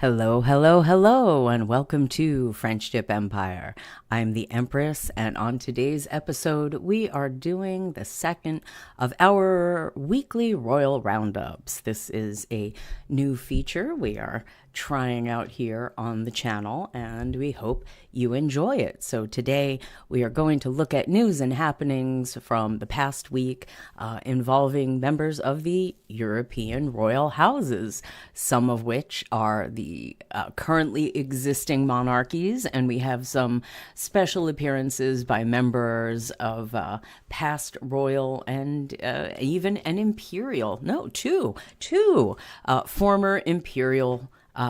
Hello, hello, hello, and welcome to Friendship Empire. I'm the Empress, and on today's episode, we are doing the second of our weekly Royal Roundups. This is a new feature we are trying out here on the channel, and we hope you enjoy it. So today, we are going to look at news and happenings from the past week involving members of the European royal houses, some of which are the currently existing monarchies, and we have some special appearances by members of past royal and even an imperial, no, two former imperial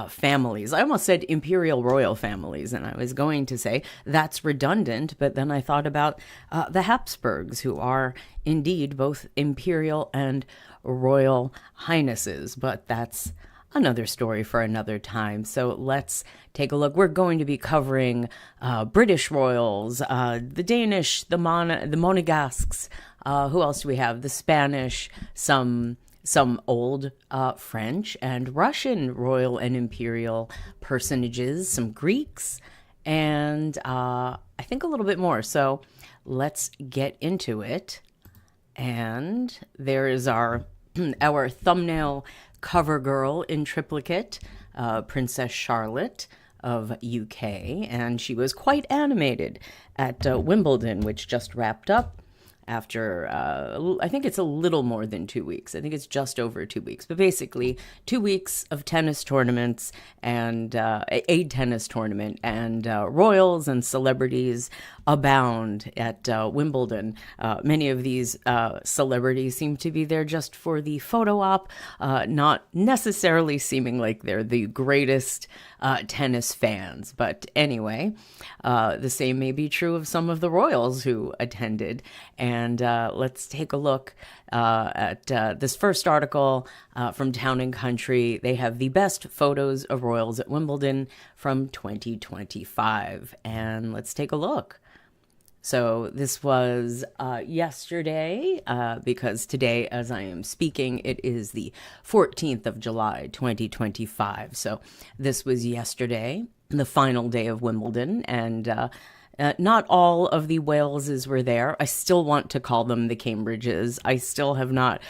families. I almost said imperial royal families, and I was going to say that's redundant, but then I thought about the Habsburgs, who are indeed both imperial and royal highnesses, but that's another story for another time. So let's take a look. We're going to be covering British royals, the Danish, the Monegasques. Who else do we have? The Spanish, some old French and Russian royal and imperial personages, some Greeks, and I think a little bit more. So let's get into it. And there is our thumbnail cover girl in triplicate, Princess Charlotte of UK, and she was quite animated at Wimbledon, which just wrapped up after, I think it's a little more than 2 weeks. I think it's just over 2 weeks, but basically 2 weeks of tennis tournaments and a tennis tournament, and royals and celebrities abound at Wimbledon. Many of these celebrities seem to be there just for the photo op, not necessarily seeming like they're the greatest tennis fans. But anyway, the same may be true of some of the royals who attended. And let's take a look at this first article from Town & Country. They have the best photos of royals at Wimbledon from 2025. And let's take a look. So this was yesterday, because today, as I am speaking, it is the 14th of July, 2025. So this was yesterday, the final day of Wimbledon, and not all of the Waleses were there. I still want to call them the Cambridges. I still have not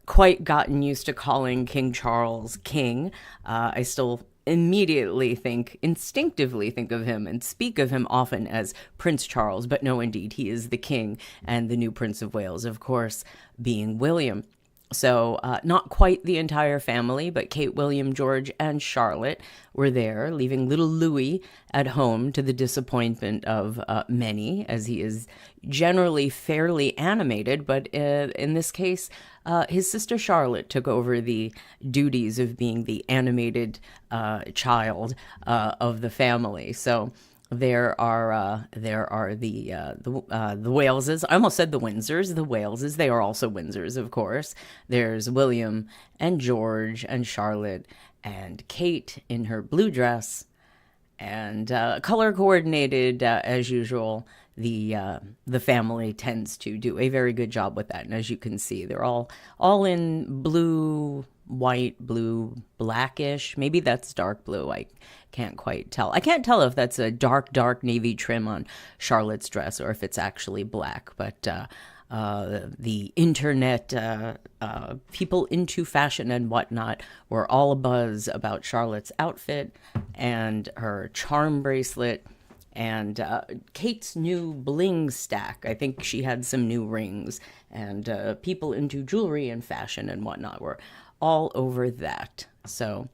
quite gotten used to calling King Charles king. I still instinctively think of him and speak of him often as Prince Charles, but no, indeed, he is the king, and the new Prince of Wales, of course, being William. So not quite the entire family, but Kate, William, George, and Charlotte were there, leaving little Louis at home to the disappointment of many, as he is generally fairly animated. But in this case, his sister Charlotte took over the duties of being the animated child of the family. So there are the Waleses. I almost said the Windsors. The Waleses. They are also Windsors, of course. There's William and George and Charlotte and Kate in her blue dress, and color coordinated as usual. The family tends to do a very good job with that, and as you can see, they're all in blue, white, blue, blackish. Maybe that's dark blue. I can't quite tell. I can't tell if that's a dark navy trim on Charlotte's dress or if it's actually black. But the internet, people into fashion and whatnot, were all abuzz about Charlotte's outfit and her charm bracelet and Kate's new bling stack. I think she had some new rings, and people into jewelry and fashion and whatnot were all over that. So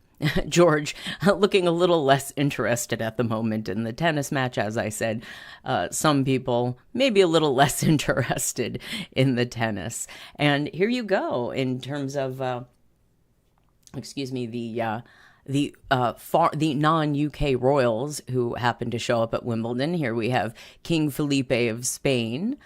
George looking a little less interested at the moment in the tennis match, as I said. Some people maybe a little less interested in the tennis. And here you go in terms of, the non-UK royals who happened to show up at Wimbledon. Here we have King Felipe of Spain,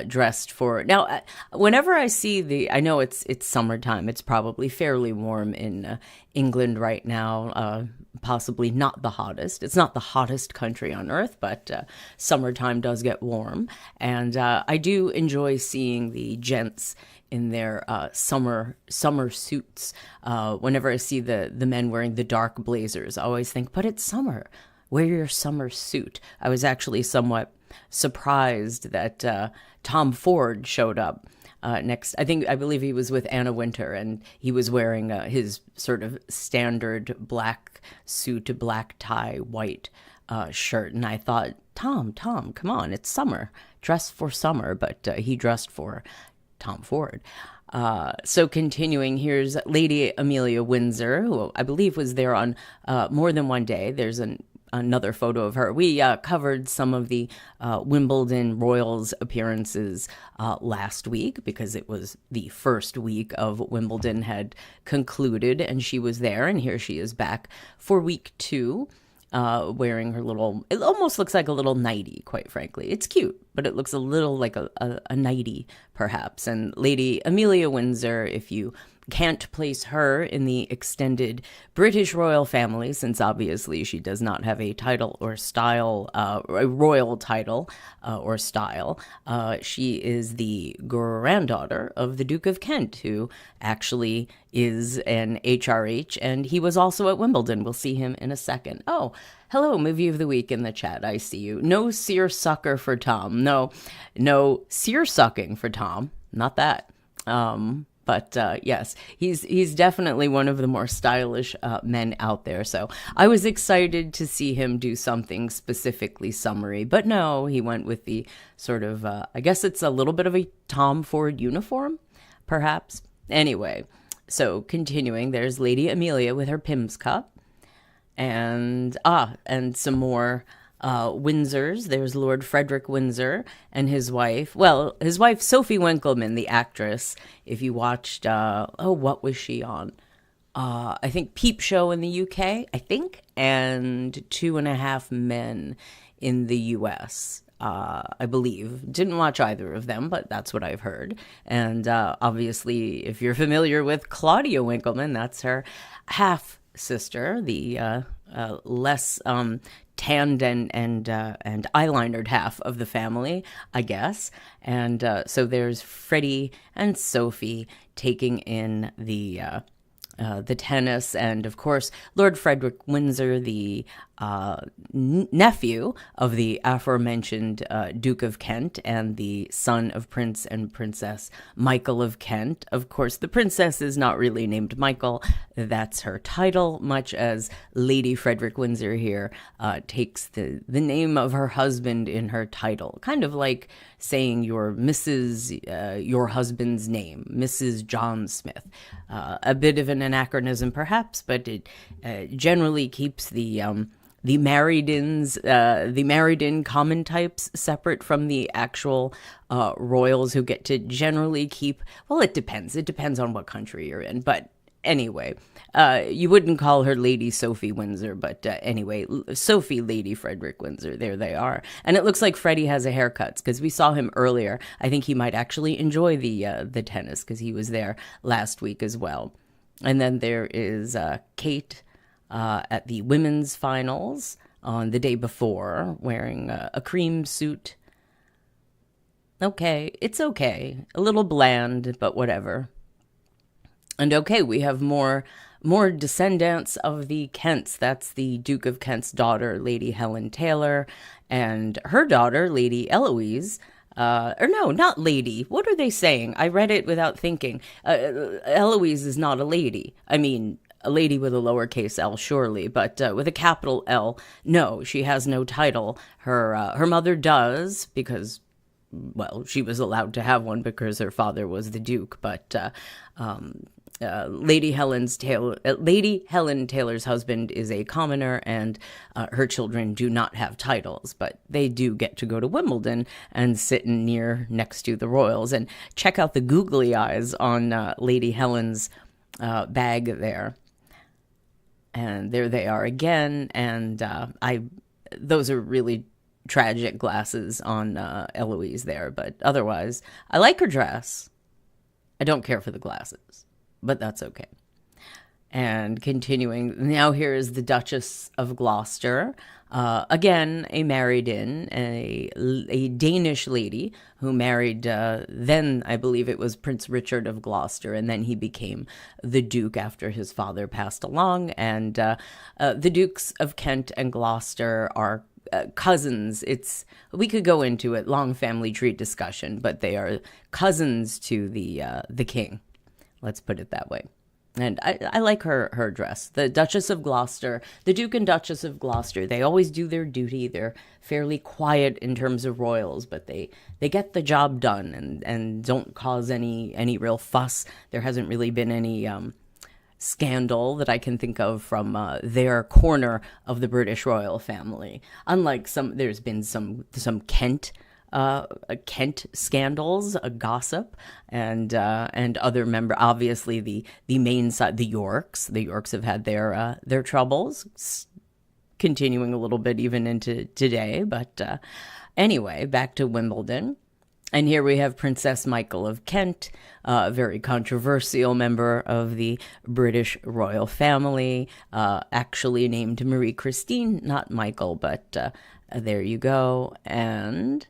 dressed for... Now, whenever I see I know it's summertime. It's probably fairly warm in England right now. Possibly not the hottest. It's not the hottest country on earth, but summertime does get warm. And I do enjoy seeing the gents in their summer suits. Whenever I see the men wearing the dark blazers, I always think, but it's summer. Wear your summer suit. I was actually somewhat surprised that Tom Ford showed up next. I believe he was with Anna Wintour, and he was wearing his sort of standard black suit, black tie, white shirt. And I thought, Tom, come on, it's summer. Dress for summer. But he dressed for Tom Ford. So continuing, here's Lady Amelia Windsor, who I believe was there on more than one day. There's another photo of her. We covered some of the Wimbledon Royals appearances last week because it was the first week of Wimbledon had concluded, and she was there, and here she is back for week 2. Wearing her little, it almost looks like a little nightie, quite frankly. It's cute, but it looks a little like a nightie, perhaps. And Lady Amelia Windsor, if you can't place her in the extended British royal family, since obviously she does not have a title or style, a royal title or style. She is the granddaughter of the Duke of Kent, who actually is an HRH, and he was also at Wimbledon. We'll see him in a second. Oh, hello, movie of the week in the chat. I see you. No seersucker for Tom. No seersucking for Tom. Not that. But yes, he's definitely one of the more stylish men out there. So I was excited to see him do something specifically summery. But no, he went with the sort of, I guess it's a little bit of a Tom Ford uniform, perhaps. Anyway, so continuing, there's Lady Amelia with her Pimm's cup. And some more Windsors. There's Lord Frederick Windsor and his wife. Well, his wife, Sophie Winkleman, the actress. If you watched, what was she on? I think Peep Show in the UK, I think, and 2.5 Men in the US. I believe. Didn't watch either of them, but that's what I've heard. And obviously, if you're familiar with Claudia Winkleman, that's her half sister, the less tanned and eyelinered half of the family, I guess. And so there's Freddie and Sophie taking in the tennis, and of course Lord Frederick Windsor, the nephew of the aforementioned Duke of Kent and the son of Prince and Princess Michael of Kent. Of course, the princess is not really named Michael. That's her title, much as Lady Frederick Windsor here takes the name of her husband in her title. Kind of like saying your Mrs., your husband's name, Mrs. John Smith. A bit of an anachronism, perhaps, but it generally keeps the married-in common types separate from the actual royals, who get to generally keep. Well, it depends. It depends on what country you're in, but. Anyway, you wouldn't call her Lady Sophie Windsor, but anyway, Sophie Lady Frederick Windsor, there they are. And it looks like Freddie has a haircut, because we saw him earlier. I think he might actually enjoy the tennis, because he was there last week as well. And then there is Kate at the women's finals on the day before, wearing a cream suit. Okay, it's okay. A little bland, but whatever. And okay, we have more descendants of the Kents. That's the Duke of Kent's daughter, Lady Helen Taylor, and her daughter, Lady Eloise. Or no, not lady. What are they saying? I read it without thinking. Eloise is not a lady. I mean, a lady with a lowercase L, surely, but with a capital L, no, she has no title. Her mother does, because, well, she was allowed to have one because her father was the Duke, but Lady Helen Taylor's husband is a commoner, and her children do not have titles, but they do get to go to Wimbledon and sit next to the royals. And check out the googly eyes on Lady Helen's bag there. And there they are again, and those are really tragic glasses on Eloise there, but otherwise, I like her dress. I don't care for the glasses, but that's okay. And continuing, now here is the Duchess of Gloucester, again, a married-in, a Danish lady who married, then I believe it was Prince Richard of Gloucester, and then he became the Duke after his father passed along. And the Dukes of Kent and Gloucester are cousins. We could go into it, long family tree discussion, but they are cousins to the king. Let's put it that way. And I like her dress. The Duchess of Gloucester, the Duke and Duchess of Gloucester, they always do their duty. They're fairly quiet in terms of royals, but they get the job done and don't cause any real fuss. There hasn't really been any scandal that I can think of from their corner of the British royal family. Unlike there's been some Kent scandals, a gossip, and other obviously the main side, the Yorks have had their troubles, continuing a little bit even into today. But anyway, back to Wimbledon. And here we have Princess Michael of Kent, a very controversial member of the British royal family, actually named Marie Christine, not Michael, but there you go. And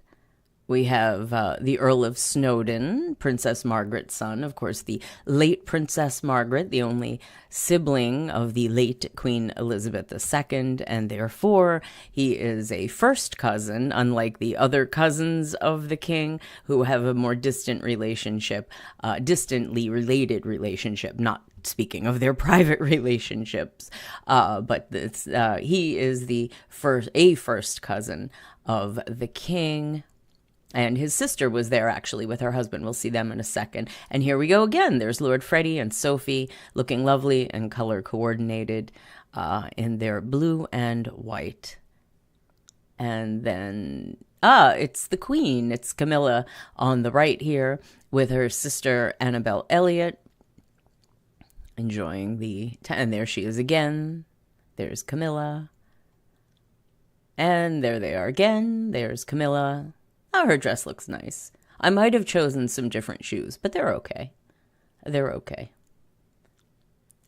we have the Earl of Snowdon, Princess Margaret's son, of course, the late Princess Margaret, the only sibling of the late Queen Elizabeth II, and therefore he is a first cousin, unlike the other cousins of the king, who have a more distant relationship, distantly related relationship, not speaking of their private relationships, but he is a first cousin of the king. And his sister was there, actually, with her husband. We'll see them in a second. And here we go again. There's Lord Freddie and Sophie, looking lovely and color coordinated in their blue and white. And then, it's the Queen. It's Camilla on the right here with her sister Annabelle Elliot, enjoying and there she is again. There's Camilla. And there they are again. There's Camilla. Oh, her dress looks nice. I might have chosen some different shoes, but they're okay. They're okay.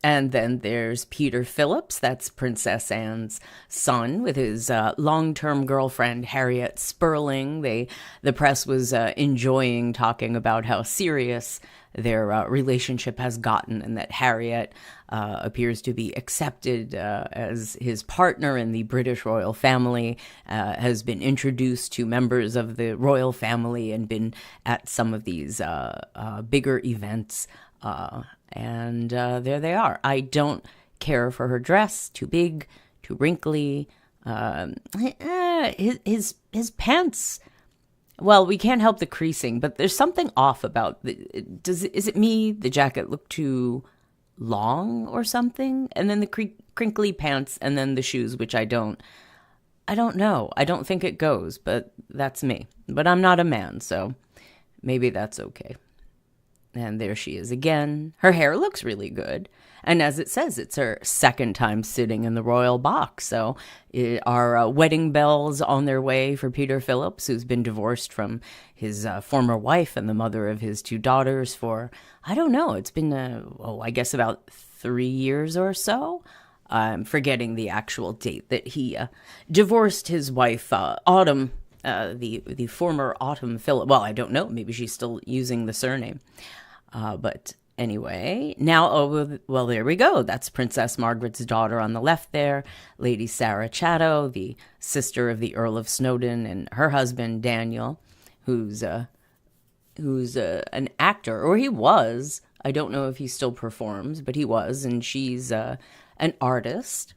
And then there's Peter Phillips, that's Princess Anne's son, with his long-term girlfriend, Harriet Sperling. The press was enjoying talking about how serious their relationship has gotten, and that Harriet appears to be accepted as his partner in the British royal family, has been introduced to members of the royal family and been at some of these bigger events. And there they are. I don't care for her dress. Too big, too wrinkly. His pants. Well, we can't help the creasing, but there's something off about is it me? The jacket looked too long or something? And then the crinkly pants, and then the shoes, which I don't know. I don't think it goes, but that's me. But I'm not a man, so maybe that's okay. And there she is again. Her hair looks really good. And as it says, it's her second time sitting in the royal box. So are wedding bells on their way for Peter Phillips, who's been divorced from his former wife and the mother of his two daughters for, I don't know, it's been, I guess about 3 years or so. I'm forgetting the actual date that he divorced his wife, Autumn, the former Autumn Phillips. Well, I don't know. Maybe she's still using the surname. But anyway, now, well, there we go. That's Princess Margaret's daughter on the left there, Lady Sarah Chatto, the sister of the Earl of Snowdon, and her husband, Daniel, who's an actor, or he was. I don't know if he still performs, but he was, and she's an artist.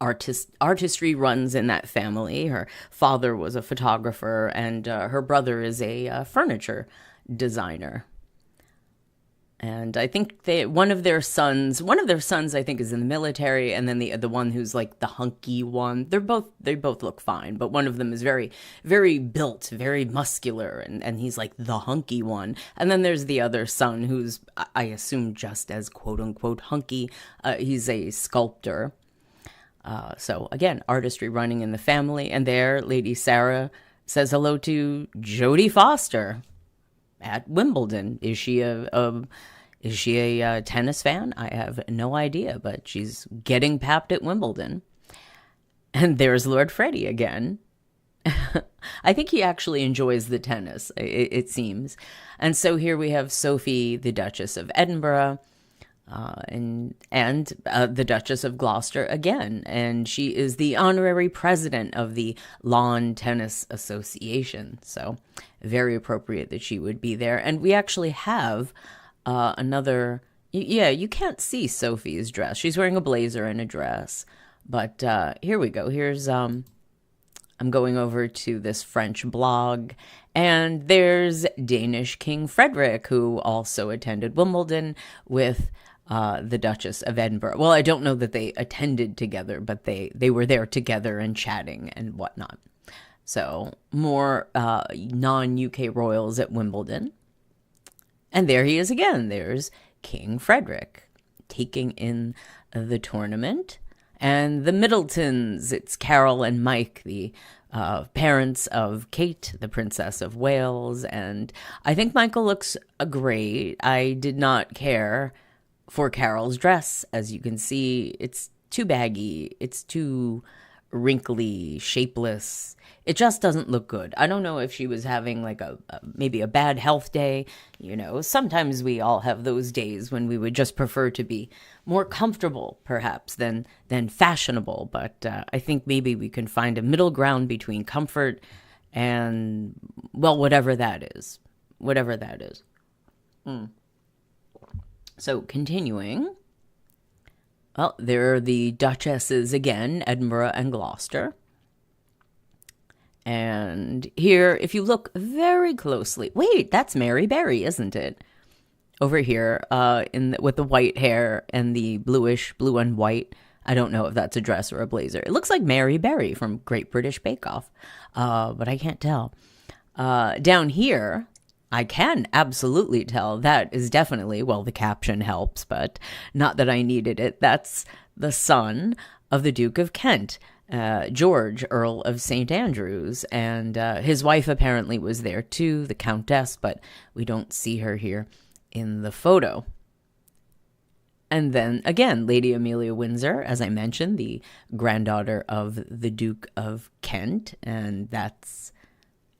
Artistry runs in that family. Her father was a photographer, and her brother is a furniture designer. And I think one of their sons, I think, is in the military, and then the one who's like the hunky one. They both look fine, but one of them is very, very built, very muscular, and he's like the hunky one. And then there's the other son who's, I assume, just as quote unquote hunky. He's a sculptor. So again, artistry running in the family. And there, Lady Sarah says hello to Jodie Foster at Wimbledon. Is she Is she a tennis fan? I have no idea, but she's getting papped at Wimbledon. And there's Lord Freddie again. I think he actually enjoys the tennis, it seems. And so here we have Sophie, the Duchess of Edinburgh, and the Duchess of Gloucester again. And she is the honorary president of the Lawn Tennis Association. So very appropriate that she would be there. And we actually have another... Yeah, you can't see Sophie's dress. She's wearing a blazer and a dress. But here we go. Here's... I'm going over to this French blog, and there's Danish King Frederick, who also attended Wimbledon with the Duchess of Edinburgh. Well, I don't know that they attended together, but they were there together and chatting and whatnot. So more non-UK royals at Wimbledon. And there he is again. There's King Frederick taking in the tournament. And the Middletons, it's Carol and Mike, the parents of Kate, the Princess of Wales. And I think Michael looks great. I did not care for Carol's dress. As you can see, it's too baggy. It's too wrinkly, shapeless. It just doesn't look good. I don't know if she was having like maybe a bad health day. You know, sometimes we all have those days when we would just prefer to be more comfortable, perhaps, than fashionable. But I think maybe we can find a middle ground between comfort and, well, whatever that is. Whatever that is. So, continuing. Well, there are the Duchesses again, Edinburgh and Gloucester. And here, if you look very closely, wait, that's Mary Berry, isn't it? Over here, with the white hair and the bluish, blue and white. I don't know if that's a dress or a blazer. It looks like Mary Berry from Great British Bake Off, but I can't tell. Down here, I can absolutely tell that is definitely, well, the caption helps, but not that I needed it. That's the son of the Duke of Kent, George, Earl of St. Andrews, and his wife apparently was there too, the Countess, but we don't see her here in the photo. And then, again, Lady Amelia Windsor, as I mentioned, the granddaughter of the Duke of Kent, and that's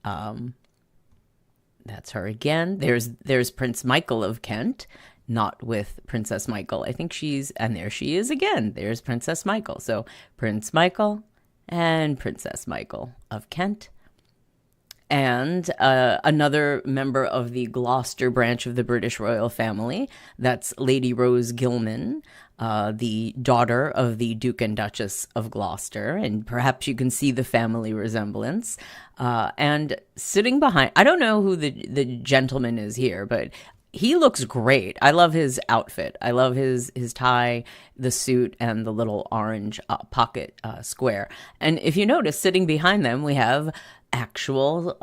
her again. There's Prince Michael of Kent, not with Princess Michael. I think and there she is again. There's Princess Michael. So Prince Michael and Princess Michael of Kent. And another member of the Gloucester branch of the British royal family, that's Lady Rose Gilman, the daughter of the Duke and Duchess of Gloucester, and perhaps you can see the family resemblance. And sitting behind, I don't know who the gentleman is here, but he looks great. I love his outfit. I love his tie, the suit, and the little orange pocket square. And if you notice, sitting behind them, we have actual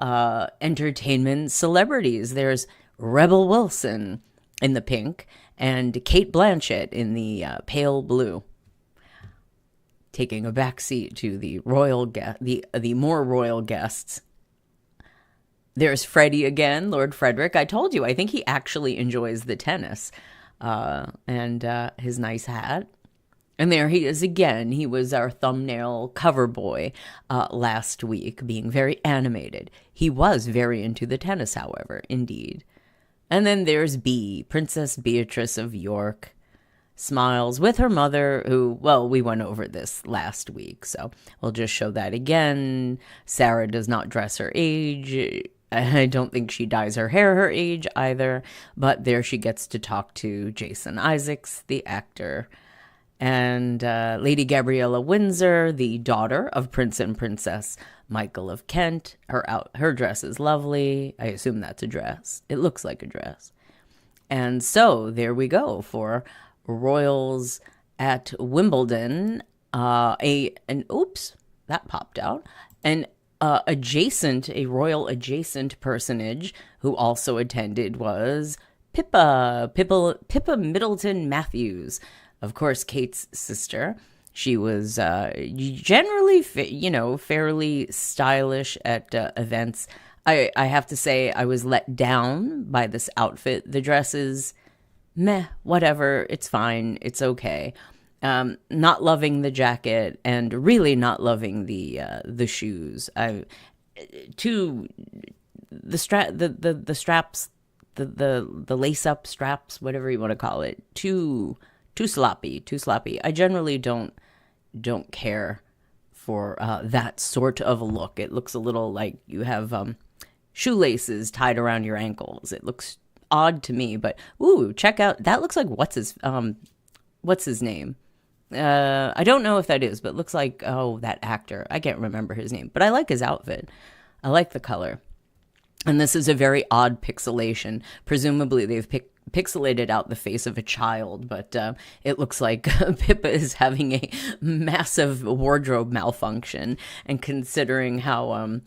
entertainment celebrities. There's Rebel Wilson in the pink and Kate Blanchett in the pale blue, taking a back seat to the the more royal guests. There's Freddie again, Lord Frederick. I told you, I think he actually enjoys the tennis and his nice hat. And there he is again. He was our thumbnail cover boy last week, being very animated. He was very into the tennis, however, indeed. And then there's Bea, Princess Beatrice of York, smiles with her mother, who, well, we went over this last week, so we'll just show that again. Sarah does not dress her age. I don't think she dyes her hair her age either, but there she gets to talk to Jason Isaacs, the actor. And Lady Gabriella Windsor, the daughter of Prince and Princess Michael of Kent. Her dress is lovely. I assume that's a dress. It looks like a dress. And so there we go for royals at Wimbledon. Oops, that popped out. A royal adjacent personage who also attended was Pippa Middleton Matthews. Of course, Kate's sister. She was generally, fairly stylish at events. I have to say I was let down by this outfit. The dress is meh, whatever, it's fine, it's okay. Not loving the jacket and really not loving the shoes. Too the straps, the lace up straps, whatever you want to call it, too sloppy, too sloppy. I generally don't care for that sort of look. It looks a little like you have shoelaces tied around your ankles. It looks odd to me, but ooh, check out, that looks like what's his name? I don't know if that is, but it looks like, oh, that actor. I can't remember his name, but I like his outfit. I like the color. And this is a very odd pixelation. Presumably they've pixelated out the face of a child, but it looks like Pippa is having a massive wardrobe malfunction. And considering how,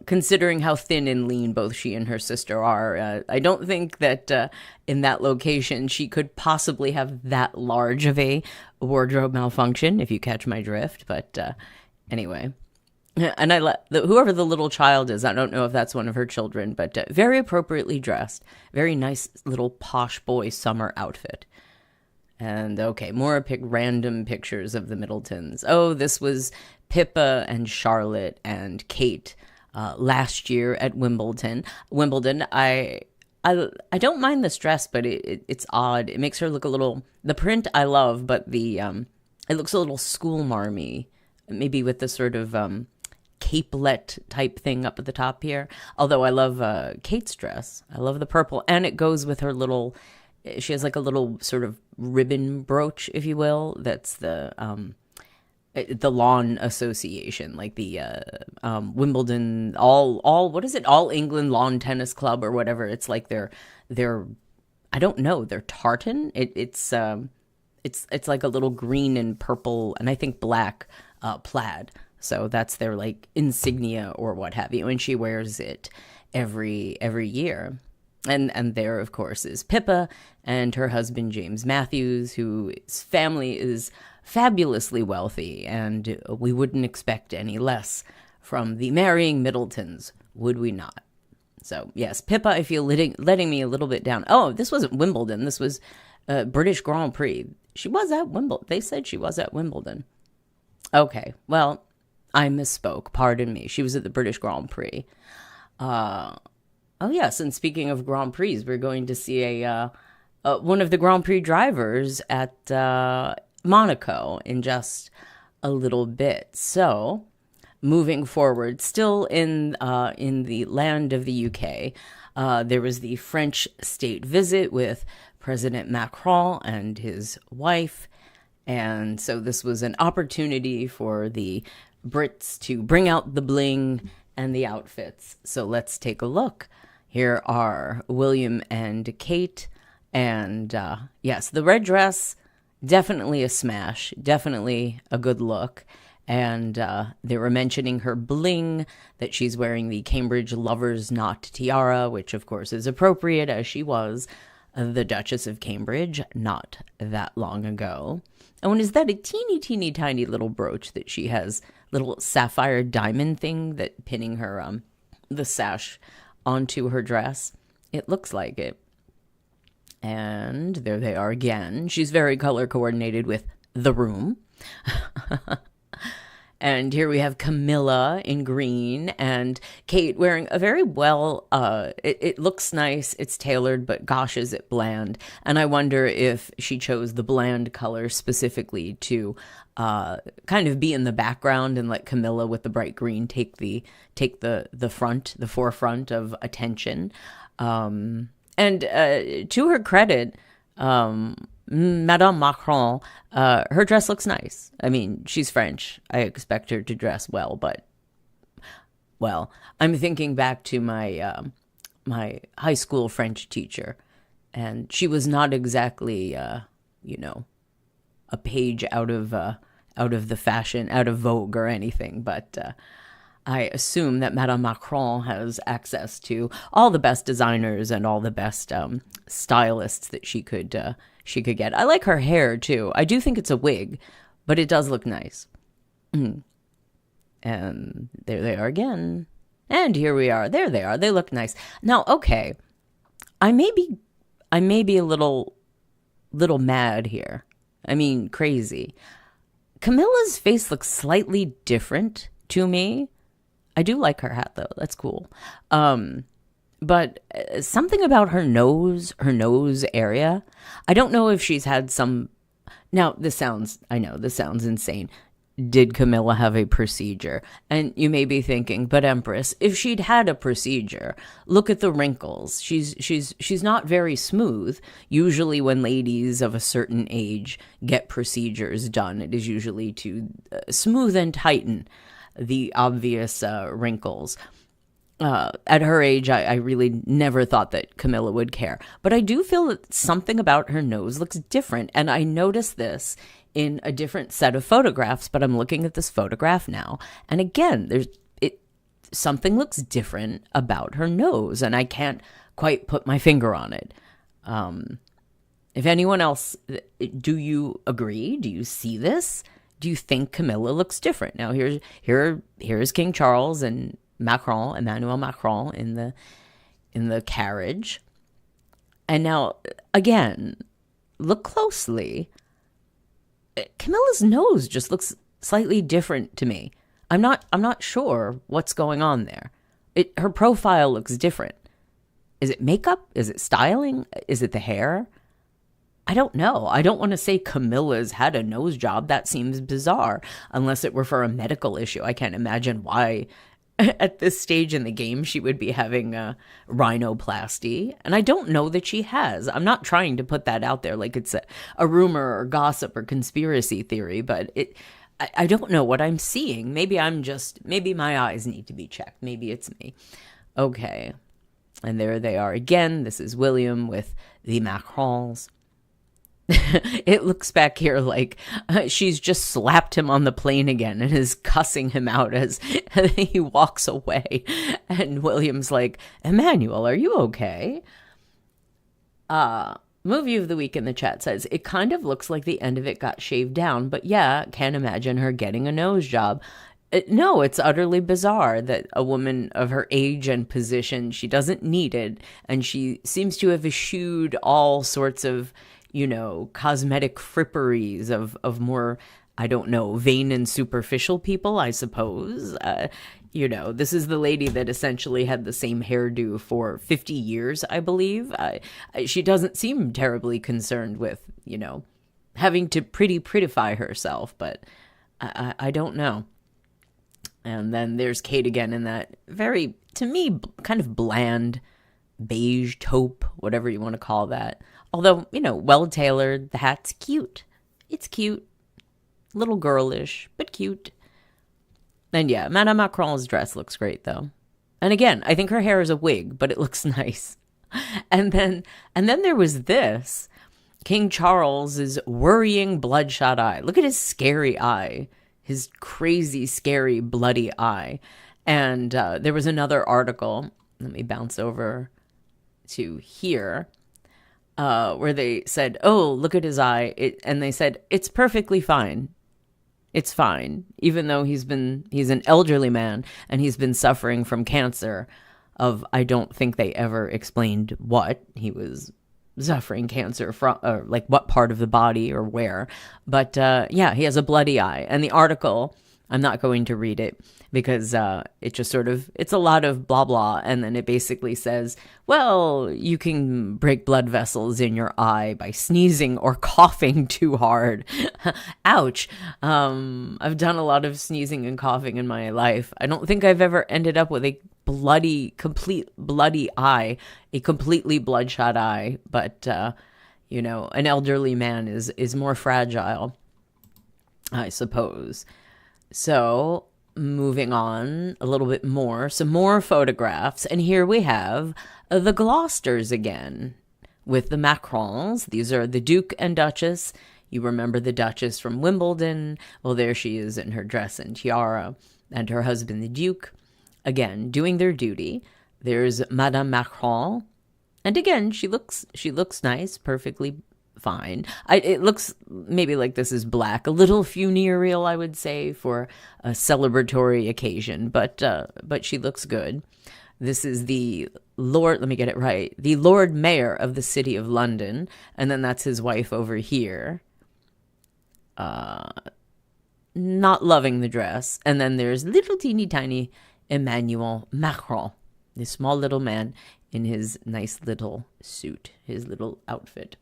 considering how thin and lean both she and her sister are, I don't think that in that location she could possibly have that large of a wardrobe malfunction, if you catch my drift. But anyway. And whoever the little child is, I don't know if that's one of her children, but very appropriately dressed. Very nice little posh boy summer outfit. And okay, more random pictures of the Middletons. Oh, this was Pippa and Charlotte and Kate last year at Wimbledon. I don't mind this dress, but it's odd. It makes her look a little. The print I love, but it looks a little school marmy, maybe with the sort of capelet type thing up at the top here. Although I love Kate's dress. I love the purple, and it goes with her little. She has like a little sort of ribbon brooch, if you will. That's the lawn association, like the Wimbledon what is it? All England Lawn Tennis Club or whatever. It's like their I don't know, their tartan. It's like a little green and purple and I think black plaid. So that's their like insignia or what have you, and she wears it every year. And there, of course, is Pippa and her husband, James Matthews, whose family is fabulously wealthy, and we wouldn't expect any less from the marrying Middletons, would we not? So, yes, Pippa, I feel letting me a little bit down. Oh, this wasn't Wimbledon. This was British Grand Prix. She was at Wimbledon. They said she was at Wimbledon. Okay, well, I misspoke. Pardon me. She was at the British Grand Prix. Oh, yes, and speaking of Grand Prix, we're going to see one of the Grand Prix drivers at Monaco in just a little bit. So, moving forward, still in the land of the UK, there was the French state visit with President Macron and his wife, and so this was an opportunity for the Brits to bring out the bling and the outfits. So let's take a look. Here are William and Kate, and yes, the red dress, definitely a smash, definitely a good look. And they were mentioning her bling, that she's wearing the Cambridge Lover's Knot tiara, which of course is appropriate as she was the Duchess of Cambridge not that long ago. Oh, and is that a teeny tiny little brooch that she has, little sapphire diamond thing that pinning her the sash onto her dress? It looks like it. And there they are again. She's very color coordinated with the room. And here we have Camilla in green and Kate wearing a very well, it looks nice, it's tailored, but gosh, is it bland. And I wonder if she chose the bland color specifically to kind of be in the background and let Camilla with the bright green take the forefront of attention. And to her credit, Madame Macron, her dress looks nice. I mean, she's French. I expect her to dress well, but, well, I'm thinking back to my my high school French teacher, and she was not exactly, a page out of the fashion, out of Vogue or anything, but I assume that Madame Macron has access to all the best designers and all the best stylists that she could get. I like her hair too. I do think it's a wig, but it does look nice. And there they are again. And here we are. There they are. They look nice. Now, okay, I may I may be a little mad here. I mean, crazy. Camilla's face looks slightly different to me. I do like her hat though. That's cool. But something about her nose area. I don't know if she's had some. Now, I know this sounds insane. Did Camilla have a procedure? And you may be thinking, but Empress, if she'd had a procedure, look at the wrinkles. She's not very smooth. Usually when ladies of a certain age get procedures done, it is usually to smooth and tighten the obvious wrinkles. At her age, I really never thought that Camilla would care. But I do feel that something about her nose looks different. And I noticed this in a different set of photographs, but I'm looking at this photograph now. And again, something looks different about her nose, and I can't quite put my finger on it. If anyone else, do you agree? Do you see this? Do you think Camilla looks different? Now, here's King Charles and Emmanuel Macron in the carriage. And now, again, look closely. Camilla's nose just looks slightly different to me. I'm not sure what's going on there. Her profile looks different. Is it makeup? Is it styling? Is it the hair? I don't know. I don't want to say Camilla's had a nose job. That seems bizarre, unless it were for a medical issue. I can't imagine why at this stage in the game she would be having a rhinoplasty, and I don't know that she has. I'm not trying to put that out there like it's a rumor or gossip or conspiracy theory, but I don't know what I'm seeing. Maybe my eyes need to be checked. Maybe it's me. Okay, and there they are again. This is William with the Macrons. It looks back here like she's just slapped him on the plane again and is cussing him out as he walks away. And William's like, Emmanuel, are you okay? Movie of the week in the chat says, it kind of looks like the end of it got shaved down, but yeah, can't imagine her getting a nose job. No, it's utterly bizarre that a woman of her age and position, she doesn't need it, and she seems to have eschewed all sorts of cosmetic fripperies of more, I don't know, vain and superficial people, I suppose. This is the lady that essentially had the same hairdo for 50 years, I believe. She doesn't seem terribly concerned with, having to prettify herself, but I don't know. And then there's Kate again in that very, to me, kind of bland beige taupe, whatever you want to call that. Although, well-tailored, the hat's cute. It's cute. Little girlish, but cute. And yeah, Madame Macron's dress looks great, though. And again, I think her hair is a wig, but it looks nice. And then there was this. King Charles's worrying bloodshot eye. Look at his scary eye. His crazy, scary, bloody eye. And there was another article. Let me bounce over to here. Where they said, oh, look at his eye. And they said, it's perfectly fine. It's fine. Even though he's an elderly man and he's been suffering from cancer I don't think they ever explained what he was suffering cancer from, or like what part of the body or where. But yeah, he has a bloody eye. And the article, I'm not going to read it because it just it's a lot of blah, blah. And then it basically says, well, you can break blood vessels in your eye by sneezing or coughing too hard. Ouch. I've done a lot of sneezing and coughing in my life. I don't think I've ever ended up with a complete bloody eye, a completely bloodshot eye. But, an elderly man is more fragile, I suppose. So moving on a little bit more, some more photographs. And here we have the Gloucesters again with the Macrons. These are the Duke and Duchess. You remember the Duchess from Wimbledon. Well, there she is in her dress and tiara, and her husband, the Duke, again, doing their duty. There's Madame Macron. And again, she looks nice, perfectly fine. It looks maybe like this is black, a little funereal, I would say, for a celebratory occasion, but she looks good. This is the Lord, let me get it right, the Lord Mayor of the City of London. And then that's his wife over here. Not loving the dress. And then there's little teeny tiny Emmanuel Macron, this small little man in his nice little suit, his little outfit,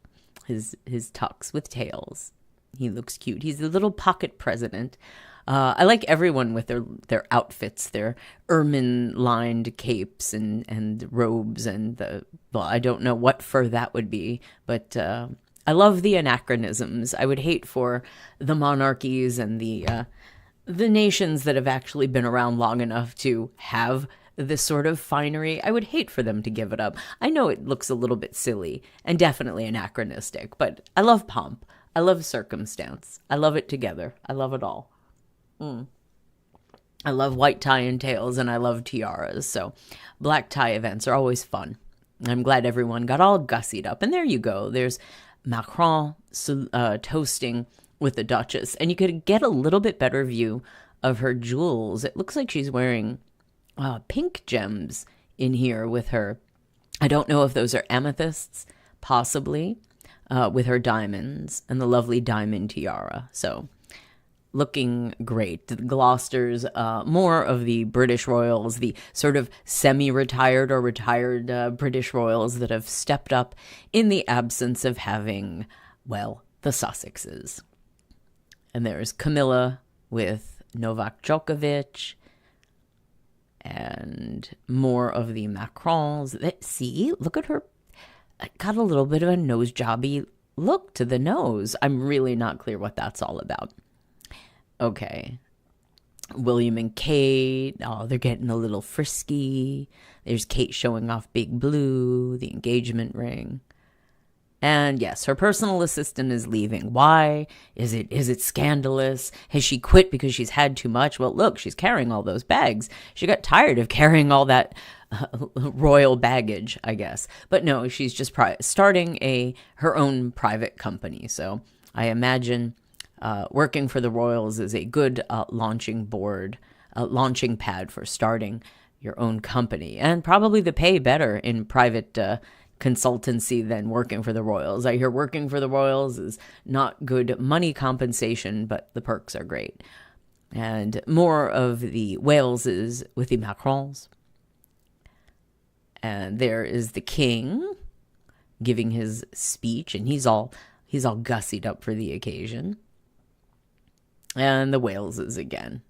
his tux with tails. He looks cute. He's the little pocket president. I like everyone with their outfits, their ermine-lined capes and robes and well, I don't know what fur that would be, but I love the anachronisms. I would hate for the monarchies and the nations that have actually been around long enough to have this sort of finery. I would hate for them to give it up. I know it looks a little bit silly and definitely anachronistic, but I love pomp. I love circumstance. I love it together. I love it all. I love white tie and tails, and I love tiaras. So black tie events are always fun. I'm glad everyone got all gussied up. And there you go. There's Macron toasting with the Duchess. And you could get a little bit better view of her jewels. It looks like she's wearing pink gems in here with her. I don't know if those are amethysts, possibly, with her diamonds and the lovely diamond tiara. So looking great. The Gloucesters, more of the British royals, the sort of semi-retired or retired British royals that have stepped up in the absence of having, well, the Sussexes. And there's Camilla with Novak Djokovic and more of the Macrons. See, look at her. Got a little bit of a nose jobby look to the nose. I'm really not clear what that's all about. Okay. William and Kate. Oh, they're getting a little frisky. There's Kate showing off Big Blue, the engagement ring. And yes, her personal assistant is leaving. Why? Is it scandalous? Has she quit because she's had too much? Well, look, she's carrying all those bags. She got tired of carrying all that royal baggage, I guess. But no, she's just starting her own private company. So I imagine working for the royals is a good launching pad for starting your own company. And probably the pay better in private consultancy than working for the royals. I hear working for the royals is not good money compensation, but the perks are great. And more of the Waleses with the Macrons. And there is the king giving his speech, and he's all gussied up for the occasion. And the Waleses again.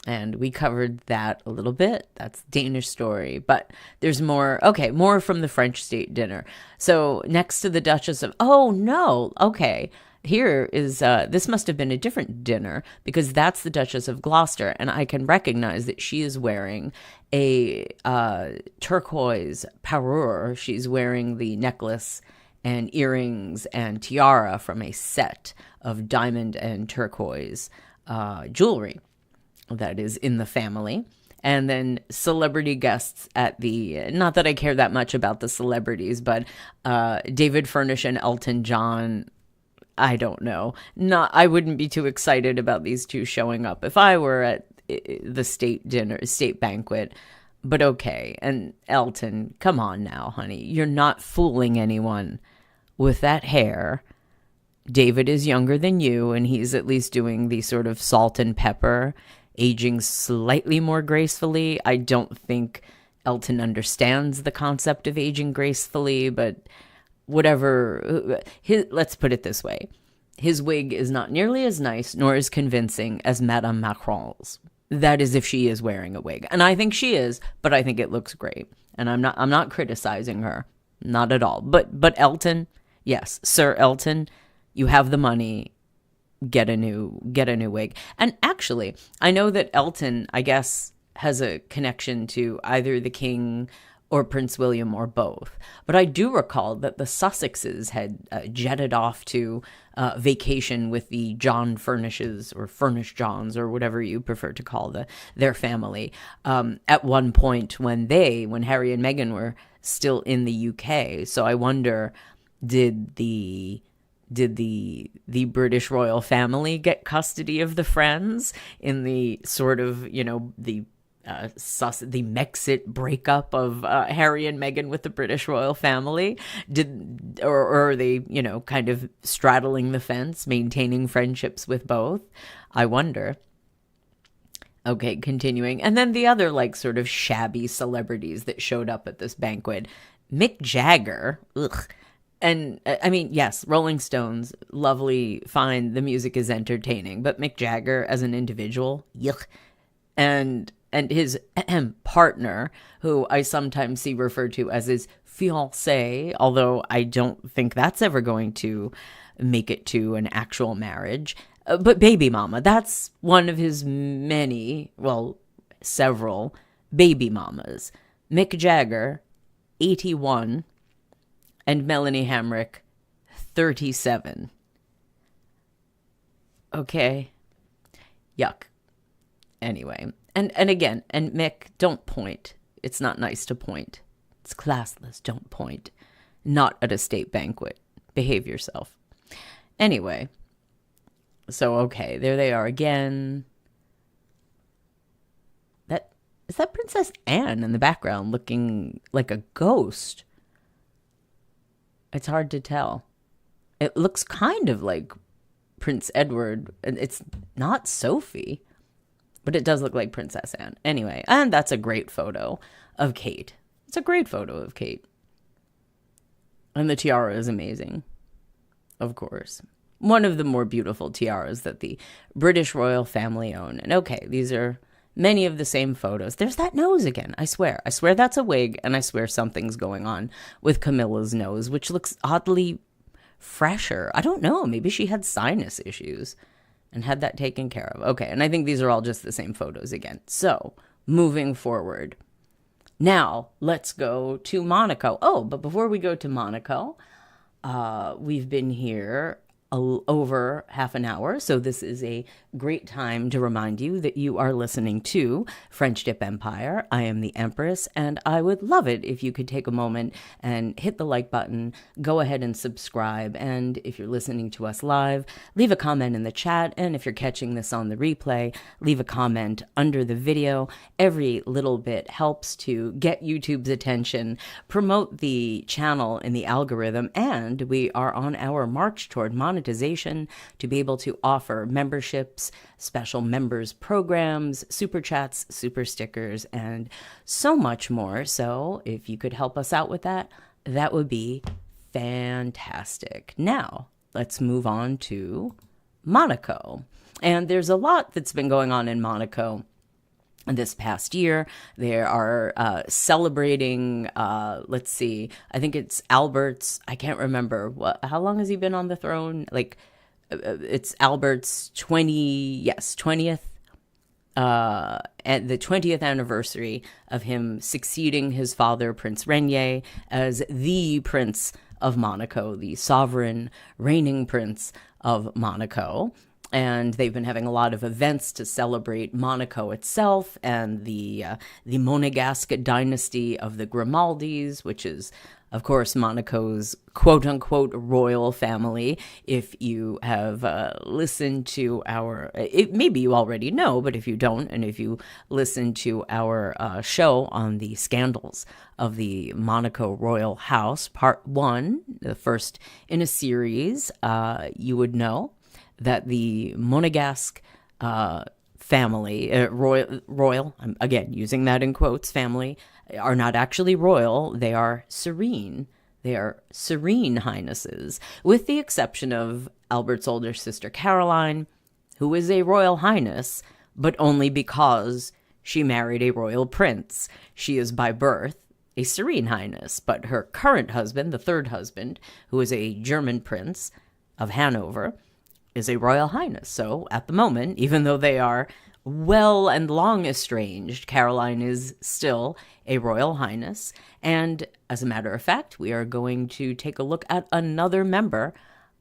And we covered that a little bit. That's Danish story. But there's more. Okay, more from the French state dinner. So next to the Duchess of... Oh, no. Okay. Here is... this must have been a different dinner because that's the Duchess of Gloucester. And I can recognize that she is wearing a turquoise parure. She's wearing the necklace and earrings and tiara from a set of diamond and turquoise jewelry that is in the family. And then celebrity guests at the, not that I care that much about the celebrities, but David Furnish and Elton John, I don't know. I wouldn't be too excited about these two showing up if I were at the state banquet. But okay. And Elton, come on now, honey. You're not fooling anyone with that hair. David is younger than you, and he's at least doing the sort of salt and pepper, aging slightly more gracefully. I don't think Elton understands the concept of aging gracefully, but whatever. Let's put it this way. His wig is not nearly as nice nor as convincing as Madame Macron's. That is if she is wearing a wig. And I think she is, but I think it looks great. And I'm not criticizing her. Not at all. But Elton, yes, Sir Elton, you have the money. Get a new wig. And actually, I know that Elton, I guess, has a connection to either the king or Prince William or both. But I do recall that the Sussexes had jetted off to vacation with the John Furnishes or Furnish Johns or whatever you prefer to call their family at one point when Harry and Meghan were still in the UK. So I wonder, did the British royal family get custody of the friends in the sort of, the the Mexit breakup of Harry and Meghan with the British royal family? Or are they, kind of straddling the fence, maintaining friendships with both? I wonder. Okay, continuing. And then the other, sort of shabby celebrities that showed up at this banquet. Mick Jagger, ugh. And I mean, yes, Rolling Stones, lovely, fine, the music is entertaining, but Mick Jagger as an individual, yuck. And his partner, who I sometimes see referred to as his fiancé, although I don't think that's ever going to make it to an actual marriage. But baby mama, that's one of his several baby mamas. Mick Jagger, 81, and Melanie Hamrick, 37. Okay. Yuck. Anyway. And again, and Mick, don't point. It's not nice to point. It's classless. Don't point. Not at a state banquet. Behave yourself. Anyway. So, okay, there they are again. Is that Princess Anne in the background looking like a ghost? It's hard to tell. It looks kind of like Prince Edward. It's not Sophie, but it does look like Princess Anne. Anyway, and that's a great photo of Kate. It's a great photo of Kate. And the tiara is amazing, of course. One of the more beautiful tiaras that the British royal family own. And okay, these are many of the same photos. There's that nose again, I swear. I swear that's a wig, and I swear something's going on with Camilla's nose, which looks oddly fresher. I don't know, maybe she had sinus issues and had that taken care of. Okay, and I think these are all just the same photos again. So, moving forward. Now, let's go to Monaco. Oh, but before we go to Monaco, we've been here over half an hour, so this is a great time to remind you that you are listening to French Dip Empire. I am the Empress, and I would love it if you could take a moment and hit the like button, go ahead and subscribe, and if you're listening to us live, leave a comment in the chat, and if you're catching this on the replay, leave a comment under the video. Every little bit helps to get YouTube's attention, promote the channel in the algorithm, and we are on our march toward monetization to be able to offer memberships, special members programs, super chats, super stickers, and so much more. So if you could help us out with that, that would be fantastic. Now, let's move on to Monaco. And there's a lot that's been going on in Monaco this past year. They are celebrating, let's see, I think it's Albert's, I can't remember, how long has he been on the throne? It's Albert's 20th, and the 20th anniversary of him succeeding his father, Prince Rainier, as the Prince of Monaco, the sovereign reigning Prince of Monaco. And they've been having a lot of events to celebrate Monaco itself and the Monegasque dynasty of the Grimaldis, which is, of course, Monaco's quote-unquote royal family. If you have listened to maybe you already know, but if you don't, and if you listen to our show on the scandals of the Monaco royal house, part 1, the first in a series, you would know that the Monegasque family, royal, I'm again using that in quotes, family, are not actually royal. They are serene. They are serene highnesses, with the exception of Albert's older sister Caroline, who is a royal highness, but only because she married a royal prince. She is by birth a serene highness, but her current husband, the third husband, who is a German prince of Hanover, is a royal highness. So at the moment, even though they are well and long estranged, Caroline is still a royal highness. And as a matter of fact, we are going to take a look at another member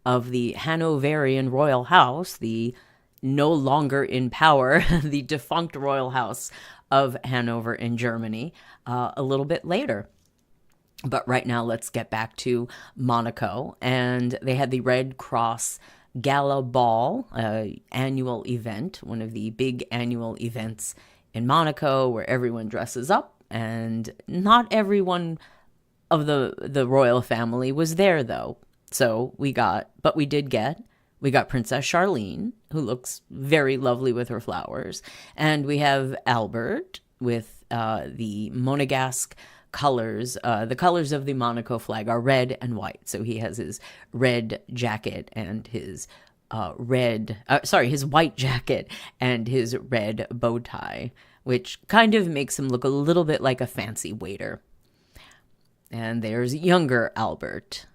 of the Hanoverian royal house, the no longer in power, the defunct royal house of Hanover in Germany, a little bit later. But right now, let's get back to Monaco. And they had the Red Cross Gala Ball, annual event, one of the big annual events in Monaco where everyone dresses up, and not everyone of the royal family was there though. So we got Princess Charlene, who looks very lovely with her flowers, and we have Albert with the Monegasque colors. The colors of the Monaco flag are red and white. So he has his red jacket and his his white jacket and his red bow tie, which kind of makes him look a little bit like a fancy waiter. And there's younger Albert,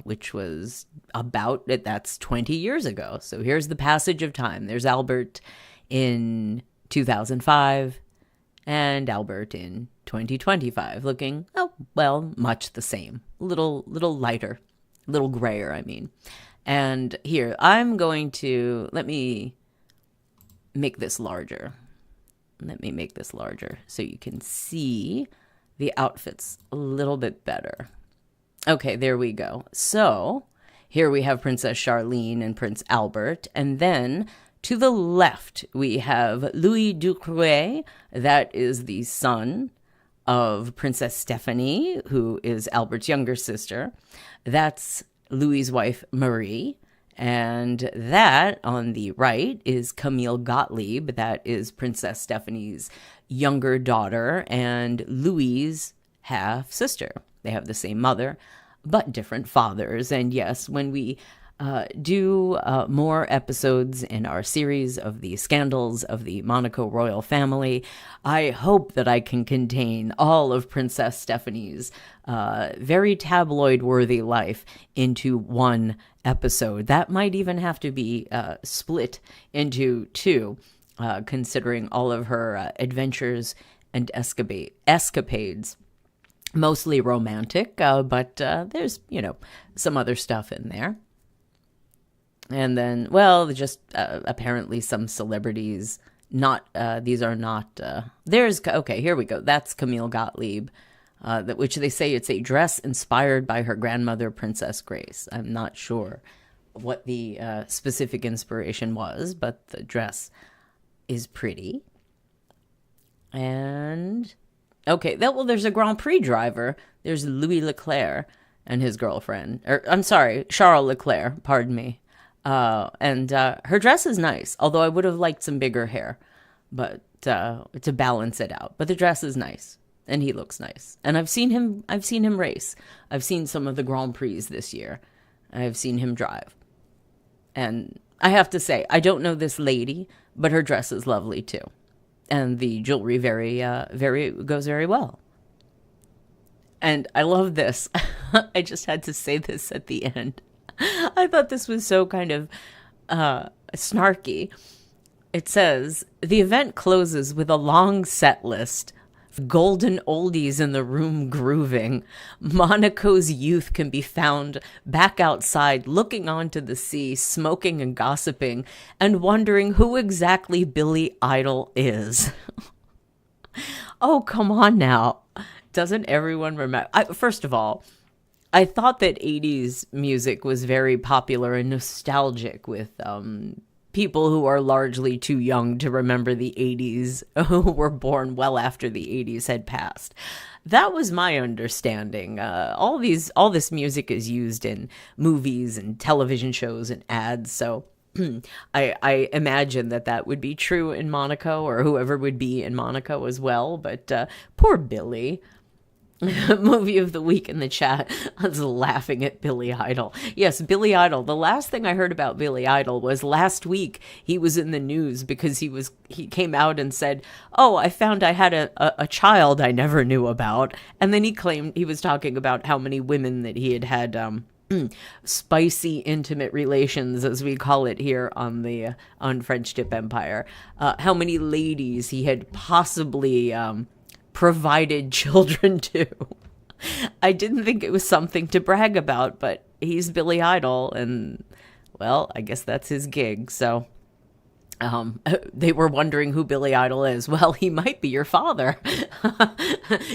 which was that's 20 years ago. So here's the passage of time. There's Albert in 2005 and Albert in 2025, looking, much the same. Little lighter, little grayer, I mean. And here, let me make this larger. So you can see the outfits a little bit better. Okay, there we go. So here we have Princess Charlene and Prince Albert. And then to the left, we have Louis Ducrouet. That is the son of Princess Stephanie, who is Albert's younger sister. That's Louis's wife, Marie. And that on the right is Camille Gottlieb. That is Princess Stephanie's younger daughter and Louis's half sister. They have the same mother, but different fathers. And yes, when we do more episodes in our series of the scandals of the Monaco royal family, I hope that I can contain all of Princess Stephanie's very tabloid-worthy life into one episode. That might even have to be split into two, considering all of her adventures and escapades. Mostly romantic, but there's, some other stuff in there. And then, just apparently some celebrities, these are not, here we go. That's Camille Gottlieb, which they say it's a dress inspired by her grandmother, Princess Grace. I'm not sure what the specific inspiration was, but the dress is pretty. And, there's a Grand Prix driver. There's Louis Leclerc and his girlfriend. Charles Leclerc, pardon me. And her dress is nice, although I would have liked some bigger hair, but to balance it out. But the dress is nice, and he looks nice. And I've seen him race. I've seen some of the Grand Prix this year. I've seen him drive. And I have to say, I don't know this lady, but her dress is lovely too. And the jewelry goes very well. And I love this. I just had to say this at the end. I thought this was so kind of snarky. It says, the event closes with a long set list. Golden oldies in the room grooving. Monaco's youth can be found back outside looking onto the sea, smoking and gossiping, and wondering who exactly Billy Idol is. Oh, come on now. Doesn't everyone remember? First of all, I thought that 80s music was very popular and nostalgic with people who are largely too young to remember the 80s, who were born well after the 80s had passed. That was my understanding. All this music is used in movies and television shows and ads, so I imagine that would be true in Monaco, or whoever would be in Monaco as well, but poor Billy. Movie of the week in the chat. I was laughing at Billy Idol. Yes, Billy Idol. The last thing I heard about Billy Idol was last week he was in the news because he came out and said, "Oh, I found I had a child I never knew about." And then he claimed he was talking about how many women that he had spicy intimate relations, as we call it here on French Dip Empire. How many ladies he had possibly provided children to. I didn't think it was something to brag about, but he's Billy Idol, and well, I guess that's his gig. So they were wondering who Billy Idol is. Well, he might be your father.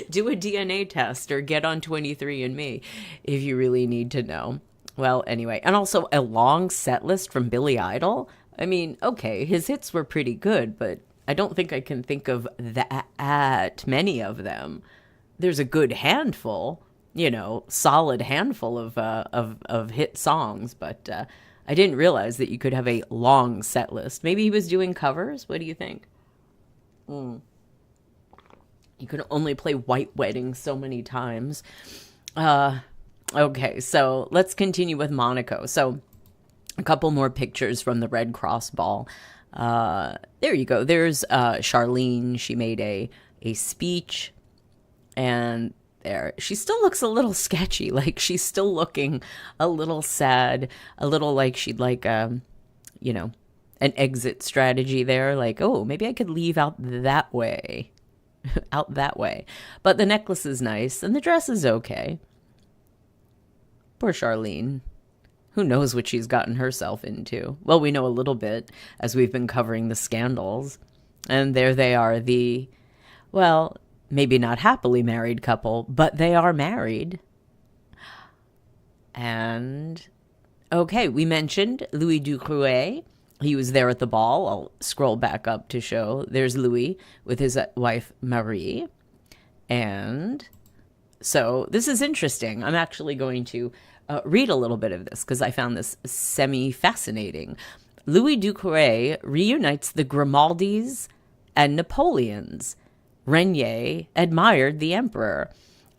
Do a DNA test or get on 23andMe if you really need to know. Well, anyway, and also a long set list from Billy Idol. I mean, okay, his hits were pretty good, but I don't think I can think of that many of them. There's a good handful, solid handful of hit songs, but I didn't realize that you could have a long set list. Maybe he was doing covers. What do you think? You could only play White Wedding so many times. Okay, so let's continue with Monaco. So a couple more pictures from the Red Cross ball. There you go. There's Charlene. She made a speech, and there she still looks a little sketchy. Like she's still looking a little sad, a little like she'd like an exit strategy there. Like, oh, maybe I could leave out that way. Out that way. But the necklace is nice and the dress is okay. Poor Charlene. Who knows what she's gotten herself into? Well, we know a little bit as we've been covering the scandals. And there they are, maybe not happily married couple, but they are married. And, okay, we mentioned Louis Ducrouet. He was there at the ball. I'll scroll back up to show. There's Louis with his wife, Marie. And so this is interesting. I'm actually going to read a little bit of this because I found this semi-fascinating. Louis Ducrouet reunites the Grimaldis and Napoleons. Renier admired the emperor.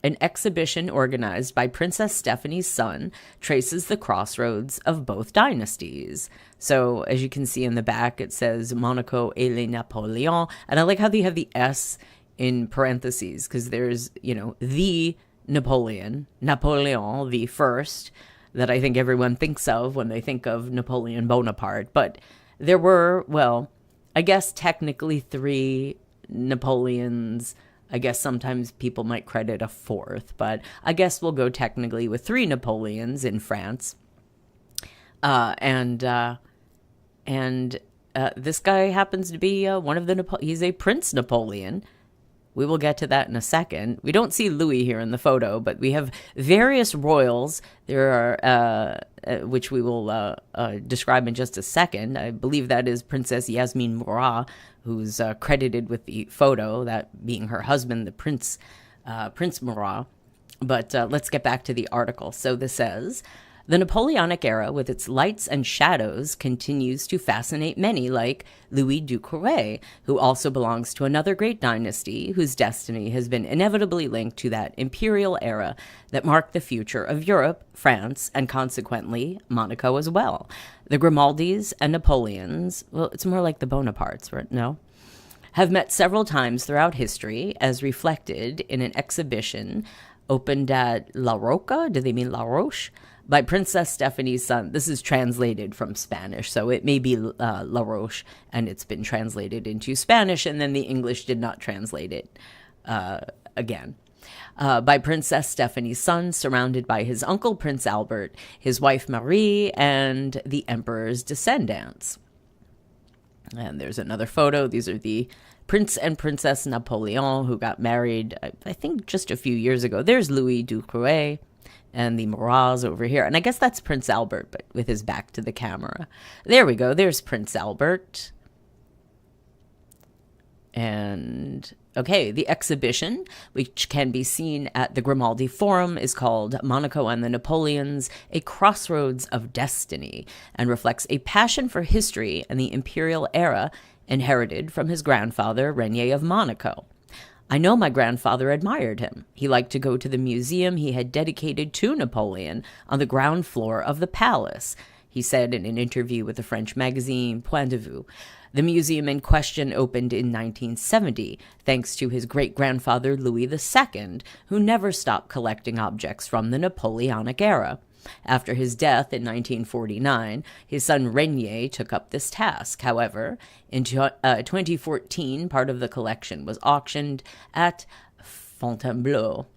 An exhibition organized by Princess Stephanie's son traces the crossroads of both dynasties. So as you can see in the back, it says Monaco et les Napoléons. And I like how they have the S in parentheses because there's, the Napoleon the first, that I think everyone thinks of when they think of Napoleon Bonaparte. But there were, I guess technically 3 Napoleons. I guess sometimes people might credit a 4th, but I guess we'll go technically with 3 Napoleons in France. And this guy happens to be one of the he's a Prince Napoleon. We will get to that in a second. We don't see Louis here in the photo, but we have various royals. There are, which we will describe in just a second. I believe that is Princess Jazmin Grace, who's credited with the photo, that being her husband, the Prince Murat. But let's get back to the article. So this says, the Napoleonic era, with its lights and shadows, continues to fascinate many like Louis Ducrouet, who also belongs to another great dynasty whose destiny has been inevitably linked to that imperial era that marked the future of Europe, France, and consequently Monaco as well. The Grimaldis and Napoleons, well, it's more like the Bonapartes, right? No? Have met several times throughout history, as reflected in an exhibition opened at La Roca, do they mean La Roche? By Princess Stephanie's son. This is translated from Spanish, so it may be La Roche, and it's been translated into Spanish, and then the English did not translate it again. By Princess Stephanie's son, surrounded by his uncle Prince Albert, his wife Marie, and the emperor's descendants. And there's another photo. These are the Prince and Princess Napoleon, who got married, I think, just a few years ago. There's Louis Ducrouet. And the Murats over here. And I guess that's Prince Albert, but with his back to the camera. There we go. There's Prince Albert. And, okay, the exhibition, which can be seen at the Grimaldi Forum, is called Monaco and the Napoleons, A Crossroads of Destiny, and reflects a passion for history and the imperial era inherited from his grandfather, Renier of Monaco. I know my grandfather admired him. He liked to go to the museum he had dedicated to Napoleon on the ground floor of the palace, he said in an interview with the French magazine Point de Vue. The museum in question opened in 1970, thanks to his great-grandfather Louis II, who never stopped collecting objects from the Napoleonic era. After his death in 1949, his son Renier took up this task. However, in 2014, part of the collection was auctioned at Fontainebleau,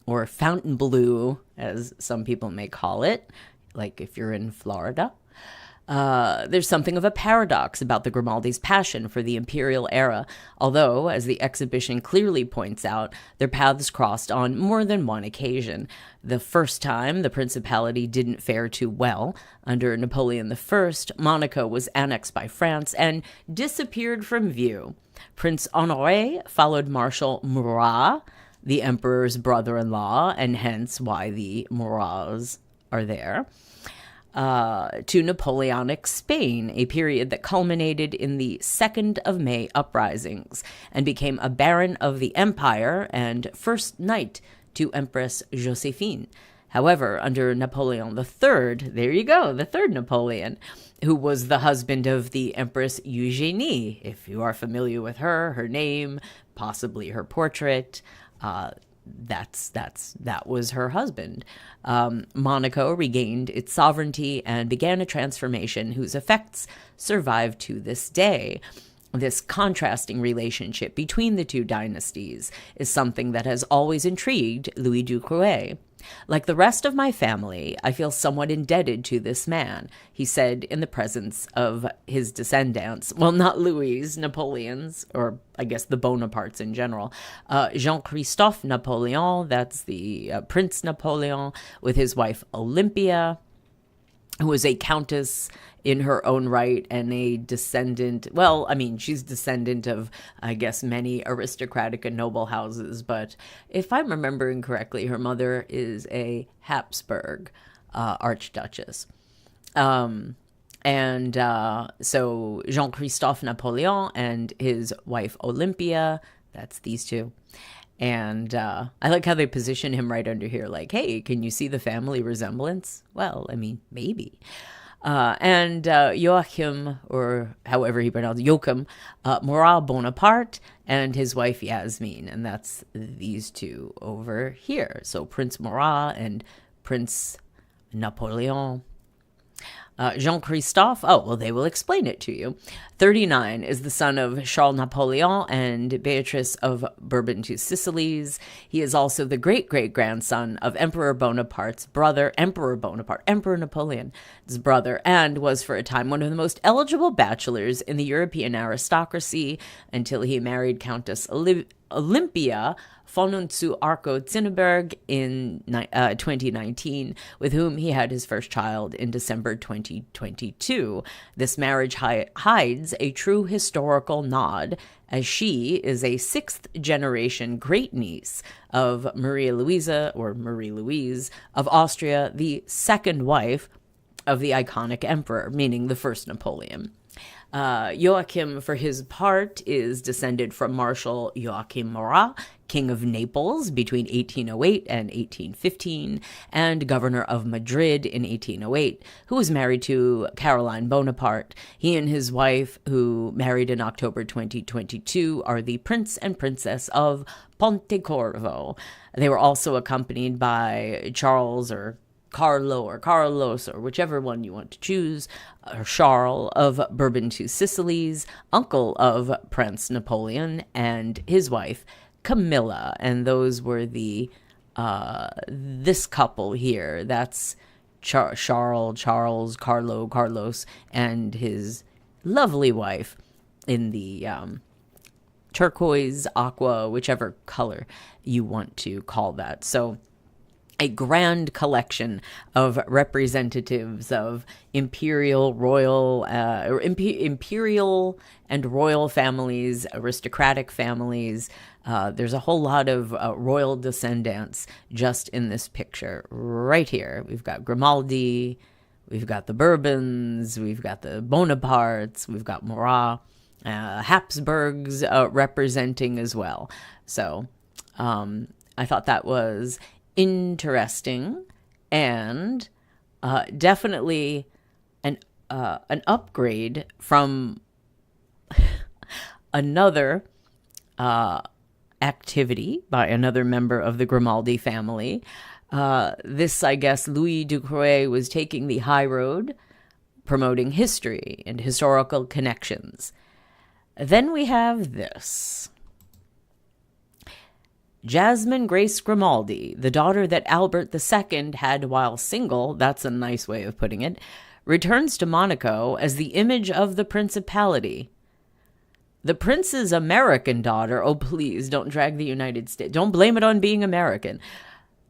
or Fontainebleau, as some people may call it, like if you're in Florida. There's something of a paradox about the Grimaldis' passion for the imperial era, although, as the exhibition clearly points out, their paths crossed on more than one occasion. The first time, the principality didn't fare too well. Under Napoleon I, Monaco was annexed by France and disappeared from view. Prince Honoré followed Marshal Murat, the emperor's brother-in-law, and hence why the Murats are there, to Napoleonic Spain, a period that culminated in the 2nd of May uprisings and became a baron of the empire and first knight to Empress Josephine. However, under Napoleon III, there you go, the third Napoleon, who was the husband of the Empress Eugénie. If you are familiar with her, her name, possibly her portrait, that was her husband. Monaco regained its sovereignty and began a transformation whose effects survive to this day. This contrasting relationship between the two dynasties is something that has always intrigued Louis Ducrouet. Like the rest of my family, I feel somewhat indebted to this man, he said in the presence of his descendants. Well, not Louis, Napoleon's, or I guess the Bonapartes in general. Jean-Christophe Napoleon, that's the Prince Napoleon, with his wife Olympia, who was a countess in her own right and a descendant, well, I mean, she's descendant of, I guess, many aristocratic and noble houses, but if I'm remembering correctly, her mother is a Habsburg archduchess. So Jean-Christophe Napoleon and his wife Olympia, that's these two. And I like how they position him right under here, like, hey, can you see the family resemblance? Well, I mean, maybe. Joachim, or however he pronounced Joachim, Murat Bonaparte, and his wife Jazmin, and that's these two over here. So Prince Murat and Prince Napoleon. Jean-Christophe, oh, well, they will explain it to you. 39 is the son of Charles Napoleon and Beatrice of Bourbon to Sicilies. He is also the great-great-grandson of Emperor Bonaparte's brother, Emperor Napoleon's brother, and was for a time one of the most eligible bachelors in the European aristocracy until he married Countess Olympia von zu Arco-Zinneberg in 2019, with whom he had his first child in December 2022. This marriage hides a true historical nod, as she is a 6th-generation great-niece of Marie Louise of Austria, the second wife of the iconic emperor, meaning the first Napoleon. Joachim, for his part, is descended from Marshal Joachim Murat, King of Naples between 1808 and 1815, and Governor of Madrid in 1808, who was married to Caroline Bonaparte. He and his wife, who married in October 2022, are the Prince and Princess of Pontecorvo. They were also accompanied by Charles, or Carlo, or Carlos, or whichever one you want to choose, or Charles of Bourbon to Sicilies, uncle of Prince Napoleon, and his wife Camilla. And those were the this couple here. That's Charles, Carlos, and his lovely wife in the turquoise, aqua, whichever color you want to call that. So a grand collection of representatives of imperial, royal, imperial and royal families, aristocratic families. There's a whole lot of royal descendants just in this picture right here. We've got Grimaldi, we've got the Bourbons, we've got the Bonapartes, we've got Murat, Habsburgs representing as well. So I thought that was interesting and definitely an upgrade from another activity by another member of the Grimaldi family. This, I guess, Louis Ducrouet was taking the high road, promoting history and historical connections. Then we have this. Jazmin Grace Grimaldi, the daughter that Albert II had while single, that's a nice way of putting it, returns to Monaco as the image of the principality. The prince's American daughter, oh please, don't drag the United States, don't blame it on being American,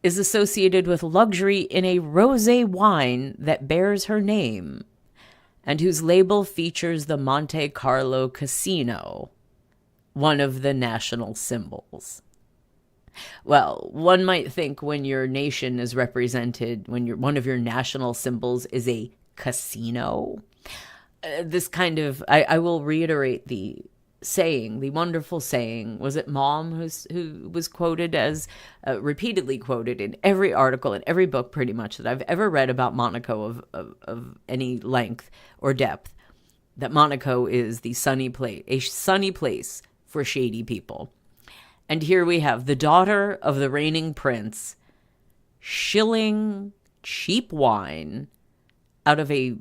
is associated with luxury in a rosé wine that bears her name, and whose label features the Monte Carlo Casino, one of the national symbols. Well, one might think when your nation is represented, when one of your national symbols is a casino, this kind of, I will reiterate the saying, the wonderful saying, was it Mom who was quoted as, repeatedly quoted in every article, in every book pretty much that I've ever read about Monaco of any length or depth, that Monaco is the sunny place, a sunny place for shady people. And here we have the daughter of the reigning prince shilling cheap wine out of a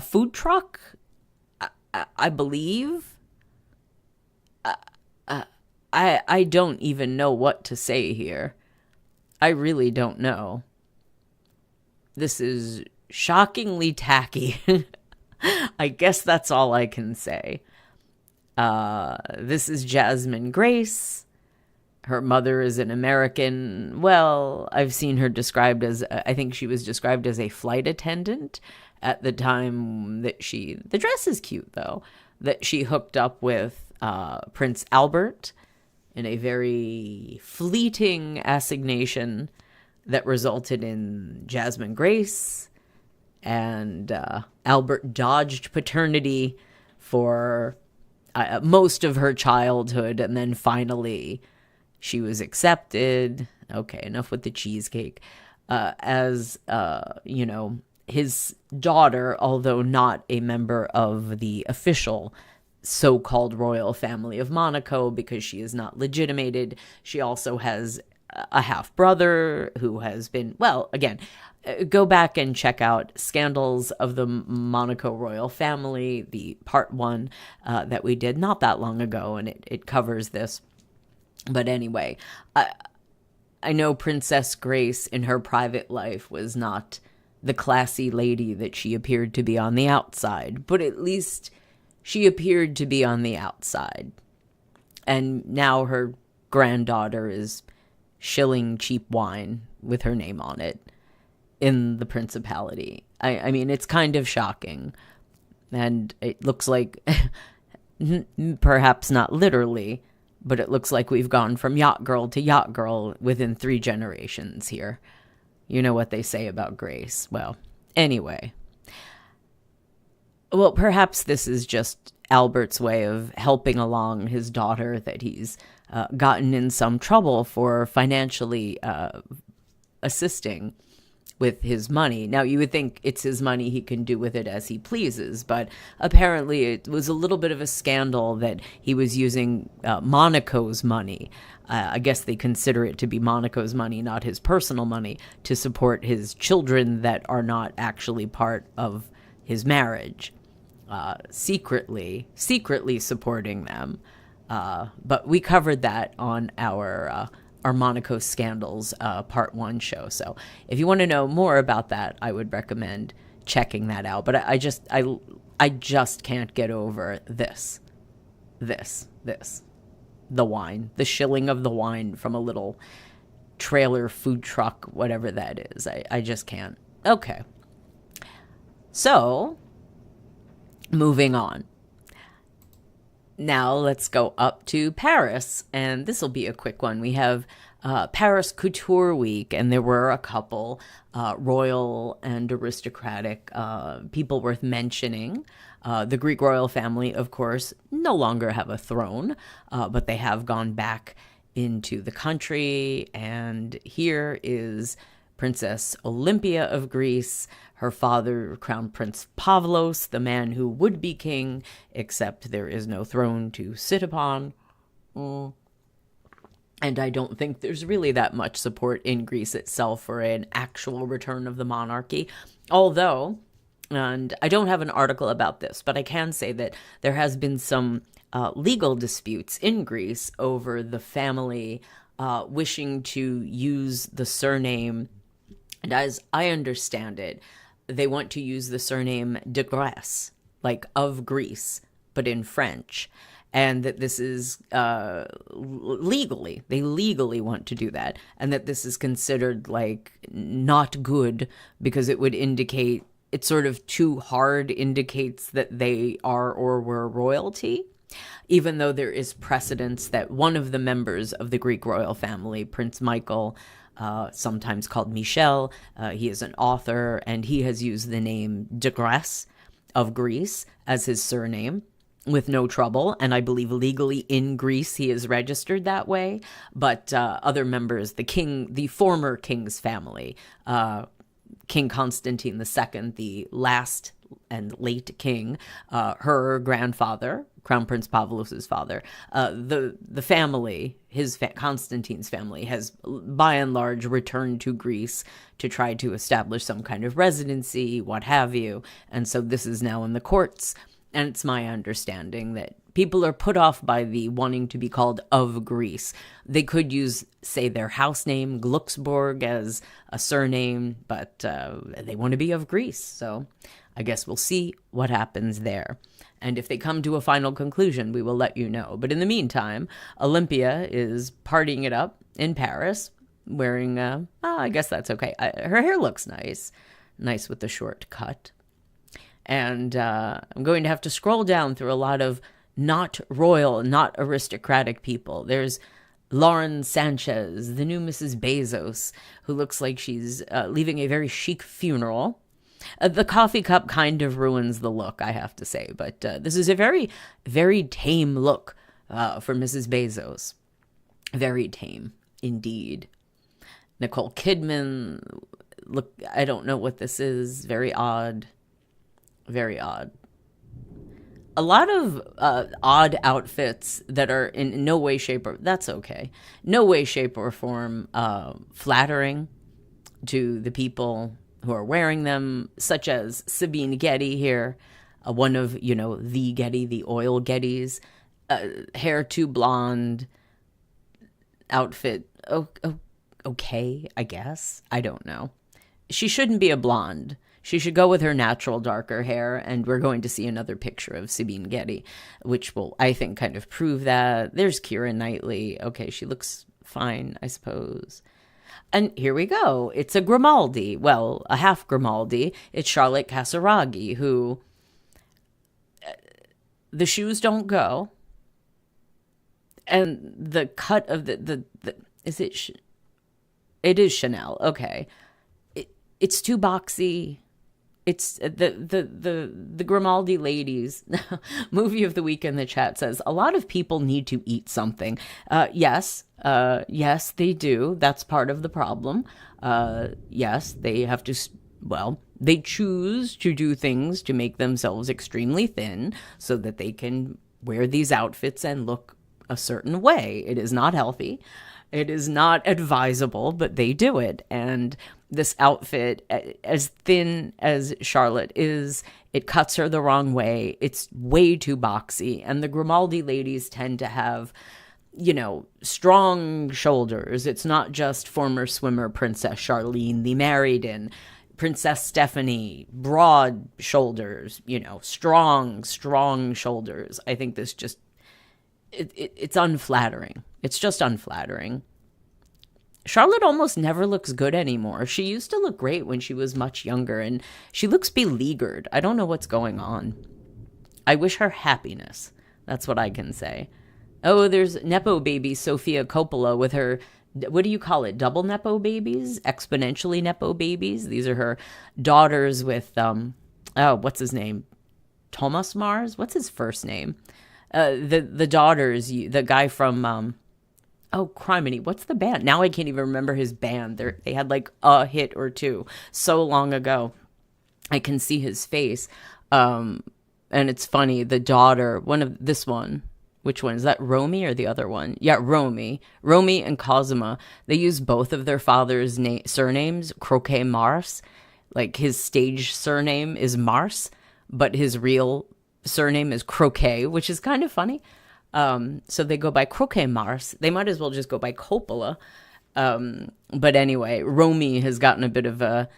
food truck, I believe. I don't even know what to say here. I really don't know. This is shockingly tacky. I guess that's all I can say. This is Jazmin Grace. Her mother is an American. Well, I've seen her described as, I think she was described as a flight attendant at the time that the dress is cute though, that she hooked up with Prince Albert in a very fleeting assignation that resulted in Jazmin Grace, and Albert dodged paternity for most of her childhood, and then finally she was accepted. Okay, enough with the cheesecake. As, his daughter, although not a member of the official so-called royal family of Monaco because she is not legitimated. She also has a half-brother who has been, well, again, go back and check out Scandals of the Monaco Royal Family, the part 1 that we did not that long ago, and it covers this. But anyway, I know Princess Grace in her private life was not the classy lady that she appeared to be on the outside, but at least she appeared to be on the outside. And now her granddaughter is shilling cheap wine with her name on it in the principality. I mean, it's kind of shocking. And it looks like, perhaps not literally, but it looks like we've gone from yacht girl to yacht girl within 3 generations here. You know what they say about Grace. Well, anyway. Well, perhaps this is just Albert's way of helping along his daughter that he's gotten in some trouble for financially assisting with his money. Now, you would think it's his money, he can do with it as he pleases, but apparently it was a little bit of a scandal that he was using Monaco's money. I guess they consider it to be Monaco's money, not his personal money, to support his children that are not actually part of his marriage. Secretly supporting them. But we covered that on our Monaco Scandals Part 1 show. So if you want to know more about that, I would recommend checking that out. But I just can't get over this. The wine. The shilling of the wine from a little trailer food truck, whatever that is. I just can't. Okay. So, moving on. Now let's go up to Paris, and this will be a quick one. We have Paris Couture Week, and there were a couple royal and aristocratic people worth mentioning. The Greek royal family, of course, no longer have a throne, but they have gone back into the country, and here is Princess Olympia of Greece, her father, Crown Prince Pavlos, the man who would be king, except there is no throne to sit upon. And I don't think there's really that much support in Greece itself for an actual return of the monarchy. Although, and I don't have an article about this, but I can say that there has been some legal disputes in Greece over the family wishing to use the surname. And as I understand it, they want to use the surname de Grace, like of Greece, but in French. And that this is legally, they legally want to do that. And that this is considered like not good because it would indicate, it's sort of too hard indicates that they are or were royalty. Even though there is precedence that one of the members of the Greek royal family, Prince Michael, sometimes called Michel, he is an author, and he has used the name de Grace of Greece as his surname with no trouble, and I believe legally in Greece he is registered that way. But other members, the former king's family, King Constantine II, the last and late king, her grandfather, Crown Prince Pavlos's father, the family, Constantine's family, has by and large returned to Greece to try to establish some kind of residency, what have you. And so this is now in the courts. And it's my understanding that people are put off by the wanting to be called of Greece. They could use, say, their house name, Glucksburg, as a surname, but they want to be of Greece. So I guess we'll see what happens there. And if they come to a final conclusion, we will let you know. But in the meantime, Olympia is partying it up in Paris, wearing, I guess that's okay. Her hair looks nice with the short cut. And I'm going to have to scroll down through a lot of not royal, not aristocratic people. There's Lauren Sanchez, the new Mrs. Bezos, who looks like she's leaving a very chic funeral. The coffee cup kind of ruins the look, I have to say. But this is a very, very tame look for Mrs. Bezos. Very tame, indeed. Nicole Kidman, look, I don't know what this is. Very odd. Very odd. A lot of odd outfits that are in no way, shape, or that's okay. No way, shape, or form flattering to the people who are wearing them, such as Sabine Getty here, one of, the Getty, the oil Gettys, hair too blonde, outfit, okay, I guess. I don't know. She shouldn't be a blonde. She should go with her natural darker hair, and we're going to see another picture of Sabine Getty, which will, I think, kind of prove that. There's Keira Knightley. Okay, she looks fine, I suppose. And here we go. It's a Grimaldi. Well, a half Grimaldi. It's Charlotte Casiraghi, who the shoes don't go. And the cut of the is it? It is Chanel. Okay. It's too boxy. It's the Grimaldi ladies. Movie of the week in the chat says a lot of people need to eat something. Yes, they do. That's part of the problem. Yes, they have to. Well, they choose to do things to make themselves extremely thin so that they can wear these outfits and look a certain way. It is not healthy. It is not advisable, but they do it. And this outfit, as thin as Charlotte is, it cuts her the wrong way. It's way too boxy. And the Grimaldi ladies tend to have, strong shoulders. It's not just former swimmer Princess Charlene, the married in Princess Stephanie, broad shoulders, strong shoulders. I think this just, it's unflattering. It's just unflattering. Charlotte almost never looks good anymore. She used to look great when she was much younger, and she looks beleaguered. I don't know what's going on. I wish her happiness. That's what I can say. Oh, there's Nepo baby Sofia Coppola with her, what do you call it, double Nepo babies? Exponentially Nepo babies? These are her daughters with, what's his name? Thomas Mars? What's his first name? The daughters, the guy from, criminy, what's the band? Now I can't even remember his band. They had like a hit or two so long ago. I can see his face. And it's funny, the daughter, this one, which one? Is that Romy or the other one? Yeah, Romy. Romy and Cosima, they use both of their father's surnames, Croquet Mars. Like his stage surname is Mars, but his real surname is Croquet, which is kind of funny. So they go by Croquet Mars. They might as well just go by Coppola. But anyway, Romy has gotten a bit of a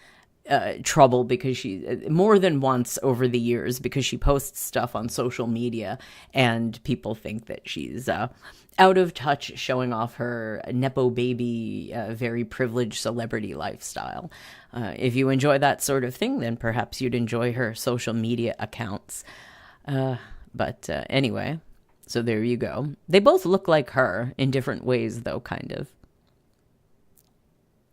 trouble because she, more than once over the years, because she posts stuff on social media and people think that she's out of touch, showing off her Nepo baby, very privileged celebrity lifestyle. If you enjoy that sort of thing, then perhaps you'd enjoy her social media accounts. But anyway, so there you go. They both look like her in different ways, though, kind of.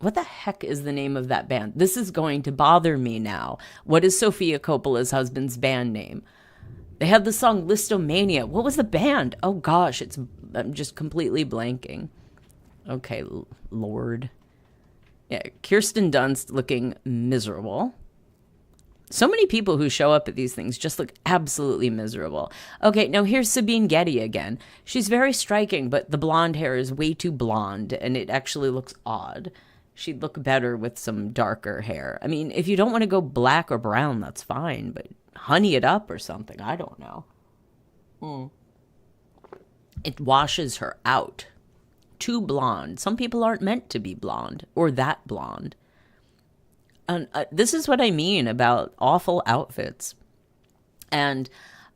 What the heck is the name of that band? This is going to bother me now. What is Sofia Coppola's husband's band name? They had the song Listomania. What was the band? Oh gosh, I'm just completely blanking. Okay, Lord. Yeah, Kirsten Dunst looking miserable. So many people who show up at these things just look absolutely miserable. Okay, now here's Sabine Getty again. She's very striking, but the blonde hair is way too blonde, and it actually looks odd. She'd look better with some darker hair. I mean, if you don't want to go black or brown, that's fine, but honey it up or something. I don't know. It washes her out. Too blonde. Some people aren't meant to be blonde or that blonde. And this is what I mean about awful outfits. And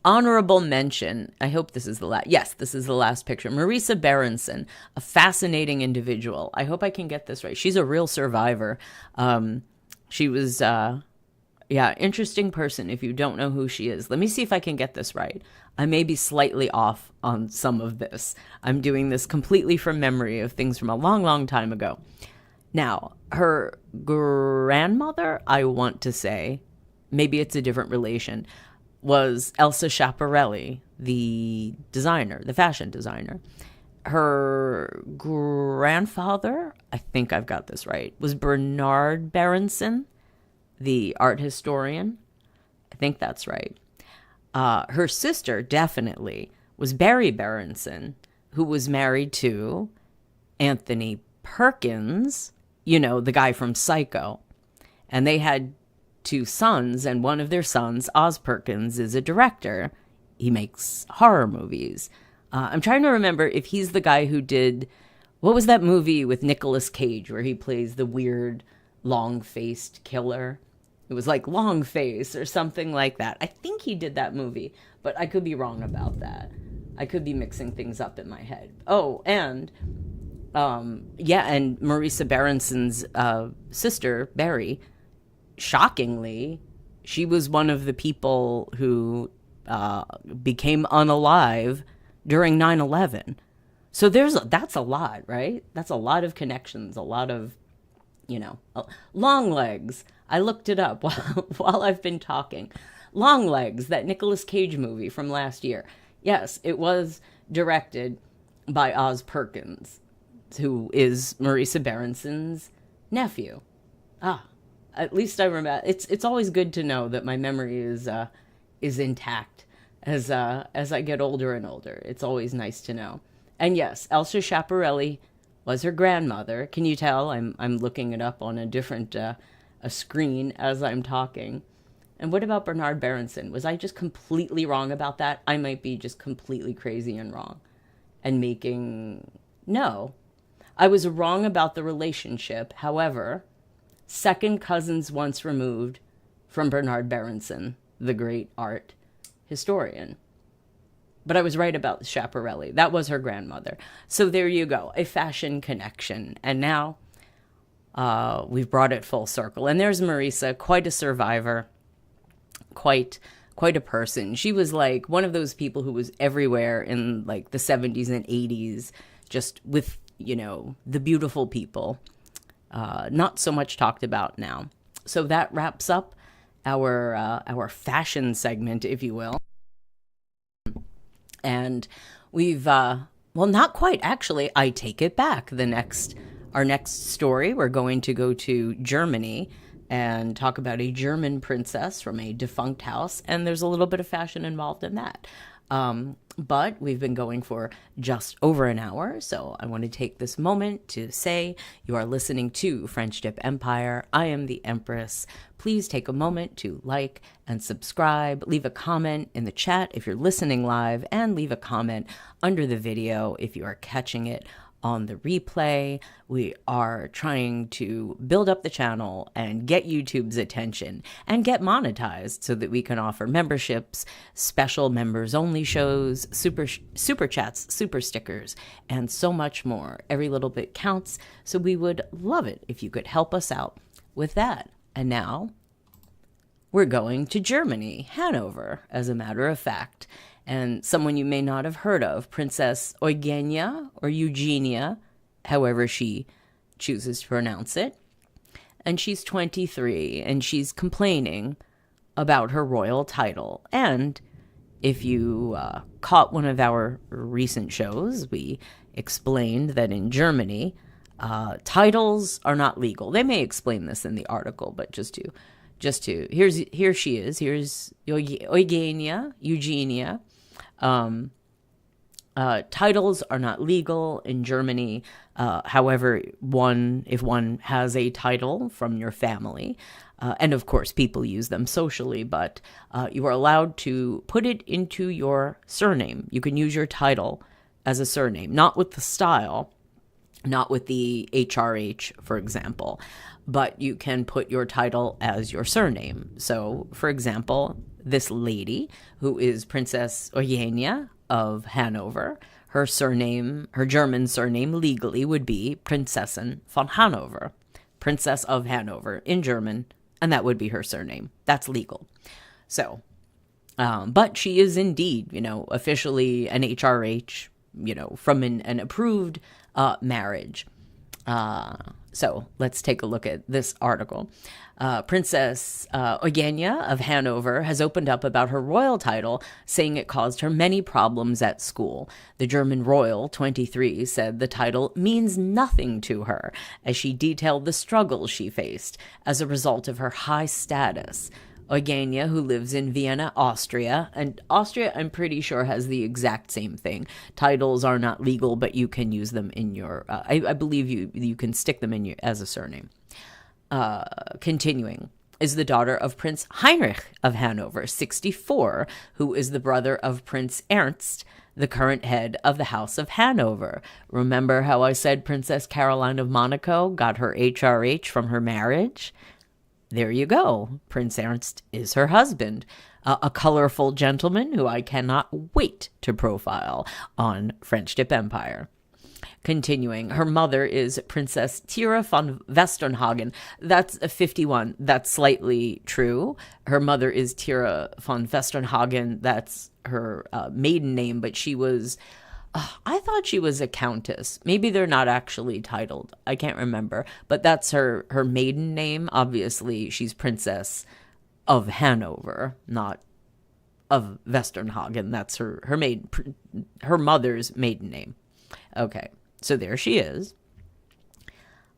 honorable mention, I hope this is the last, yes, this is the last picture. Marisa Berenson, a fascinating individual. I hope I can get this right. She's a real survivor. She was, interesting person if you don't know who she is. Let me see if I can get this right. I may be slightly off on some of this. I'm doing this completely from memory of things from a long, long time ago. Now, her grandmother, I want to say, maybe it's a different relation, was Elsa Schiaparelli, the designer, the fashion designer. Her grandfather, I think I've got this right, was Bernard Berenson, the art historian. I think that's right. Her sister, definitely, was Barry Berenson, who was married to Anthony Perkins, you know, the guy from Psycho. And they had 2 sons, and one of their sons, Oz Perkins, is a director. He makes horror movies. I'm trying to remember if he's the guy who did, what was that movie with Nicolas Cage where he plays the weird long-faced killer? It was like Long Face or something like that. I think he did that movie, but I could be wrong about that. I could be mixing things up in my head. Oh, and and Marisa Berenson's sister, Barry, shockingly, she was one of the people who became unalive during 9/11. So that's a lot, right? That's a lot of connections, a lot of, long legs. I looked it up while I've been talking. Long Legs, that Nicolas Cage movie from last year. Yes, it was directed by Oz Perkins, who is Marisa Berenson's nephew. At least I remember. It's always good to know that my memory is intact as I get older and older. It's always nice to know. And yes, Elsa Schiaparelli was her grandmother. Can you tell? I'm looking it up on a different a screen as I'm talking. And what about Bernard Berenson? Was I just completely wrong about that? I might be just completely crazy and wrong. And no. I was wrong about the relationship. However, second cousins once removed from Bernard Berenson, the great art historian. But I was right about Schiaparelli. That was her grandmother. So there you go, a fashion connection. And now we've brought it full circle. And there's Marisa, quite a survivor, quite a person. She was like one of those people who was everywhere in like the 70s and 80s, just with, the beautiful people. Not so much talked about now. So that wraps up our fashion segment, if you will. And we've, not quite, actually. I take it back. Our next story, we're going to go to Germany and talk about a German princess from a defunct house. And there's a little bit of fashion involved in that. But we've been going for just over an hour, so I want to take this moment to say you are listening to French Dip Empire. I am the Empress. Please take a moment to like and subscribe. Leave a comment in the chat if you're listening live, and leave a comment under the video if you are catching it on the replay. We are trying to build up the channel and get YouTube's attention and get monetized so that we can offer memberships, special members only shows, super chats, super stickers, and so much more. Every little bit counts, so we would love it if you could help us out with that. And now we're going to Germany, Hanover, as a matter of fact. And someone you may not have heard of, Princess Eugenia or Eugenia, however she chooses to pronounce it. And she's 23, and she's complaining about her royal title. And if you caught one of our recent shows, we explained that in Germany, titles are not legal. They may explain this in the article, but here she is. Here's Eugenia. Titles are not legal in Germany. However, if one has a title from your family, and of course people use them socially, but you are allowed to put it into your surname. You can use your title as a surname, not with the style, not with the HRH, for example, but you can put your title as your surname. So, for example, this lady, who is Princess Eugenia of Hanover, her German surname legally would be Prinzessin von Hanover, Princess of Hanover in German, and that would be her surname. That's legal. So, but she is indeed, officially an HRH, from an approved marriage. So let's take a look at this article. Princess Eugenia of Hanover has opened up about her royal title, saying it caused her many problems at school. The German royal, 23, said the title means nothing to her, as she detailed the struggles she faced as a result of her high status. Eugenia, who lives in Vienna, Austria, and Austria, I'm pretty sure, has the exact same thing. Titles are not legal, but you can use them in your, I believe you can stick them in as a surname. Continuing, is the daughter of Prince Heinrich of Hanover, 64, who is the brother of Prince Ernst, the current head of the House of Hanover. Remember how I said Princess Caroline of Monaco got her HRH from her marriage? There you go. Prince Ernst is her husband, a colorful gentleman who I cannot wait to profile on French Dip Empire. Continuing, her mother is Princess Tira von Westernhagen. That's a 51. That's slightly true. Her mother is Tira von Westernhagen. That's her maiden name, but she was... I thought she was a countess. Maybe they're not actually titled. I can't remember. But that's her maiden name. Obviously, she's Princess of Hanover, not of Westernhagen. That's her mother's maiden name. Okay, so there she is.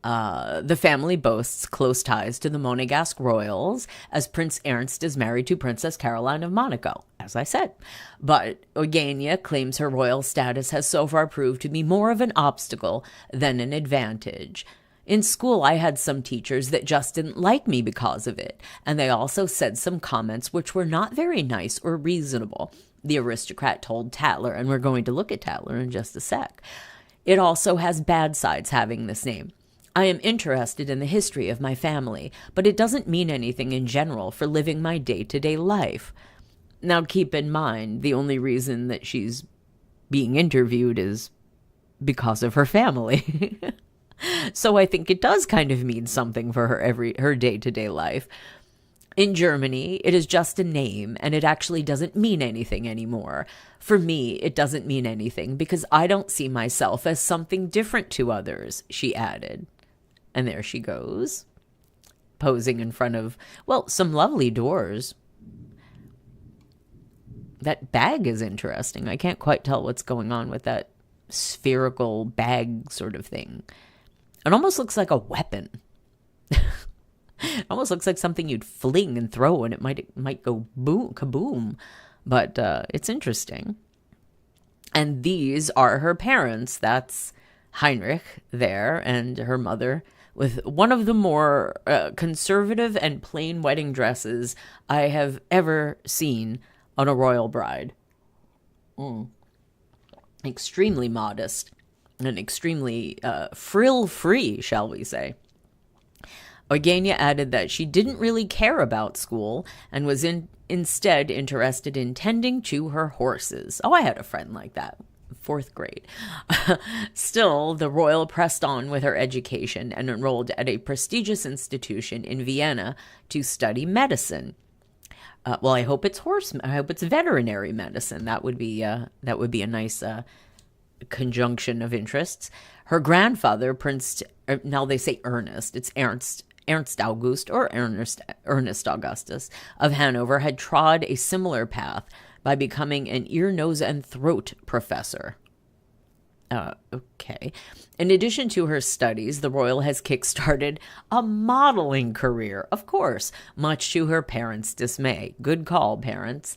The family boasts close ties to the Monegasque royals, as Prince Ernst is married to Princess Caroline of Monaco, as I said. But Eugenia claims her royal status has so far proved to be more of an obstacle than an advantage. In school, I had some teachers that just didn't like me because of it, and they also said some comments which were not very nice or reasonable, the aristocrat told Tatler, and we're going to look at Tatler in just a sec. It also has bad sides having this name. I am interested in the history of my family, but it doesn't mean anything in general for living my day-to-day life. Now, keep in mind, the only reason that she's being interviewed is because of her family. So I think it does kind of mean something for her day-to-day life. In Germany, it is just a name, and it actually doesn't mean anything anymore. For me, it doesn't mean anything because I don't see myself as something different to others, she added. And there she goes, posing in front of, well, some lovely doors. That bag is interesting. I can't quite tell what's going on with that spherical bag sort of thing. It almost looks like a weapon. It almost looks like something you'd fling and throw, and it might go boom, kaboom. But it's interesting. And these are her parents. That's Heinrich there, and her mother, with one of the more conservative and plain wedding dresses I have ever seen on a royal bride. Extremely modest. and extremely frill-free, shall we say. Eugenia added that she didn't really care about school and was instead interested in tending to her horses. Oh, I had a friend like that. 4th grade. Still, the royal pressed on with her education and enrolled at a prestigious institution in Vienna to study medicine. Well, I hope it's veterinary medicine. That would be a nice conjunction of interests. Her grandfather, now they say Ernest. It's Ernst August or Ernest Augustus of Hanover, had trod a similar path by becoming an ear, nose, and throat professor. Okay. In addition to her studies, the royal has kick-started a modeling career, of course, much to her parents' dismay. Good call, parents.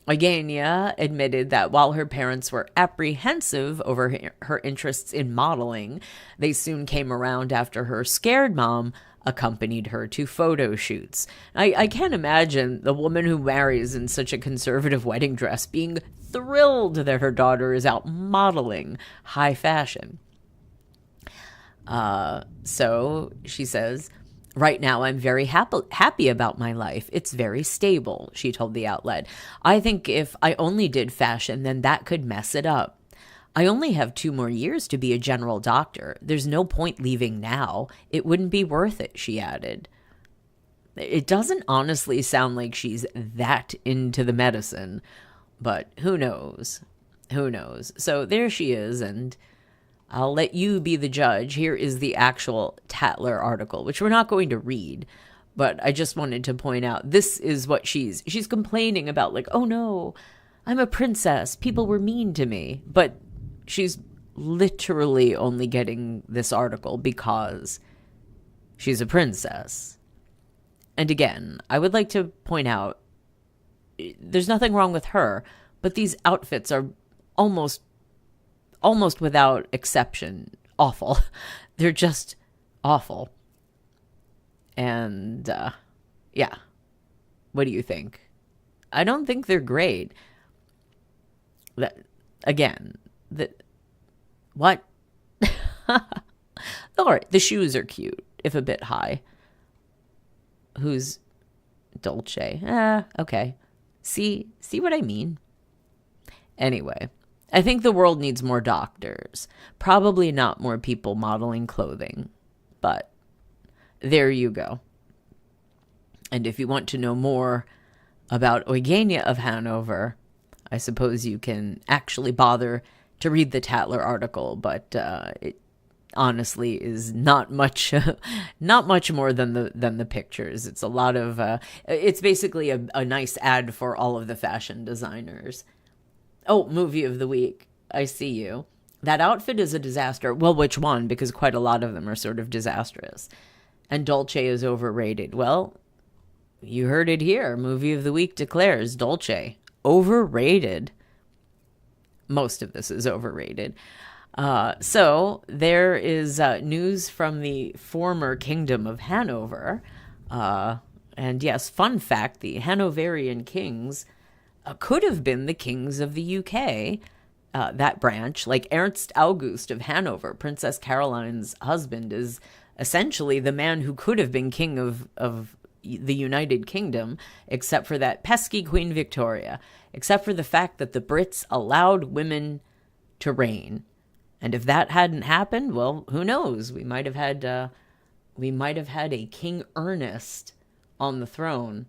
Eugenia admitted that while her parents were apprehensive over her interests in modeling, they soon came around after her scared mom accompanied her to photo shoots. I can't imagine the woman who marries in such a conservative wedding dress being thrilled that her daughter is out modeling high fashion. So she says, "Right now, I'm very happy about my life. It's very stable," she told the outlet. "I think if I only did fashion, then that could mess it up. I only have 2 more years to be a general doctor. There's no point leaving now. It wouldn't be worth it," she added. It doesn't honestly sound like she's that into the medicine, but who knows? Who knows? So there she is, and I'll let you be the judge. Here is the actual Tatler article, which we're not going to read, but I just wanted to point out this is what she's complaining about, like, oh no, I'm a princess. People were mean to me. But she's literally only getting this article because she's a princess. And again, I would like to point out, there's nothing wrong with her, but these outfits are almost without exception awful. They're just awful. And yeah, what do you think? I don't think they're great. What? All right, the shoes are cute, if a bit high. Who's Dolce? Okay. See what I mean? Anyway, I think the world needs more doctors. Probably not more people modeling clothing. But there you go. And if you want to know more about Eugenia of Hanover, I suppose you can actually bother to read the Tatler article, but it honestly is not much more than the pictures. It's a lot of it's basically a nice ad for all of the fashion designers. Oh, movie of the week. I see you. That outfit is a disaster. Well, which one? Because quite a lot of them are sort of disastrous. And Dolce is overrated. Well, you heard it here. Movie of the week declares Dolce overrated. Most of this is overrated. So there is news from the former Kingdom of Hanover. And yes, fun fact, the Hanoverian kings could have been the kings of the UK, that branch. Like Ernst August of Hanover, Princess Caroline's husband, is essentially the man who could have been king of the United Kingdom, except for that pesky Queen Victoria, except for the fact that the Brits allowed women to reign. And if that hadn't happened, well, who knows? We might have had a King Ernest on the throne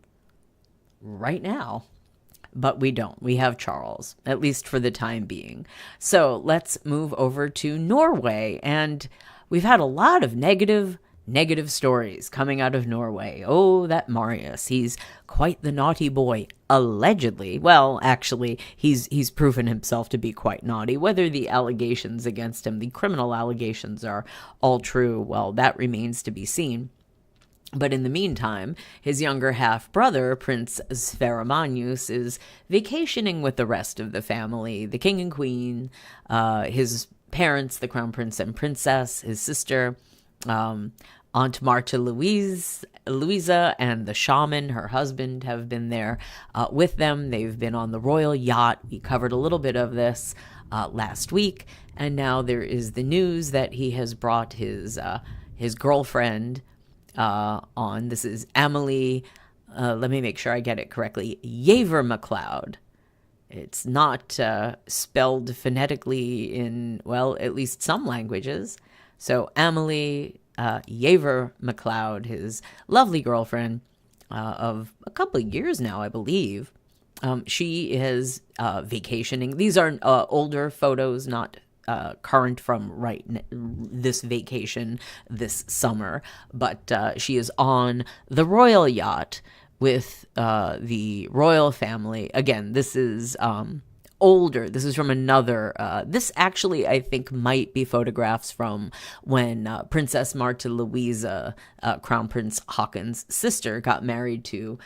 right now. But we don't. We have Charles, at least for the time being. So let's move over to Norway. And we've had a lot of negative stories coming out of Norway. Oh, that Marius. He's quite the naughty boy, allegedly. Well, actually, he's proven himself to be quite naughty. Whether the allegations against him, the criminal allegations, are all true, well, that remains to be seen. But in the meantime, his younger half-brother, Prince Sveromanius, is vacationing with the rest of the family, the king and queen, his parents, the crown prince and princess, his sister, Aunt Marta Louisa, and the shaman, her husband, have been there with them. They've been on the royal yacht. We covered a little bit of this last week. And now there is the news that he has brought his girlfriend on. This is Amelie, let me make sure I get it correctly, Yaver MacLeod. It's not spelled phonetically in, well, at least some languages. So Amelie Yaver MacLeod, his lovely girlfriend of a couple of years now, I believe. She is vacationing. These are older photos, not current from this vacation this summer. But she is on the royal yacht with the royal family. Again, this is older. This is from another. This actually, I think, might be photographs from when Princess Martha Louisa, Crown Prince Haakon's sister, got married to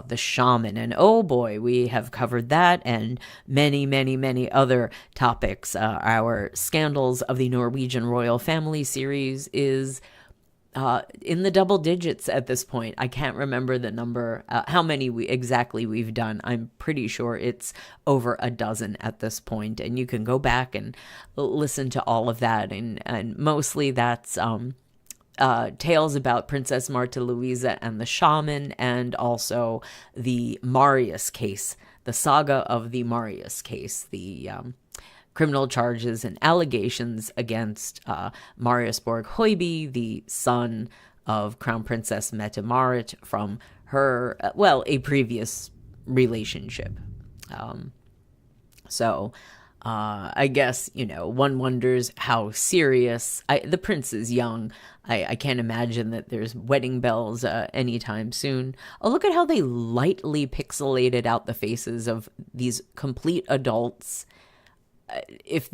the shaman. And oh boy, we have covered that and many, many, many other topics. Our Scandals of the Norwegian Royal Family series is in the double digits at this point. I can't remember the number, how many exactly we've done. I'm pretty sure it's over a dozen at this point, and you can go back and listen to all of that. And mostly that's tales about Princess Martha Louisa and the shaman, and also the Marius case, the saga of the Marius case, the criminal charges and allegations against Marius Borg Høiby, the son of Crown Princess Mette-Marit, from her, a previous relationship. So I guess, one wonders how serious. The prince is young. I can't imagine that there's wedding bells anytime soon. Oh, look at how they lightly pixelated out the faces of these complete adults. If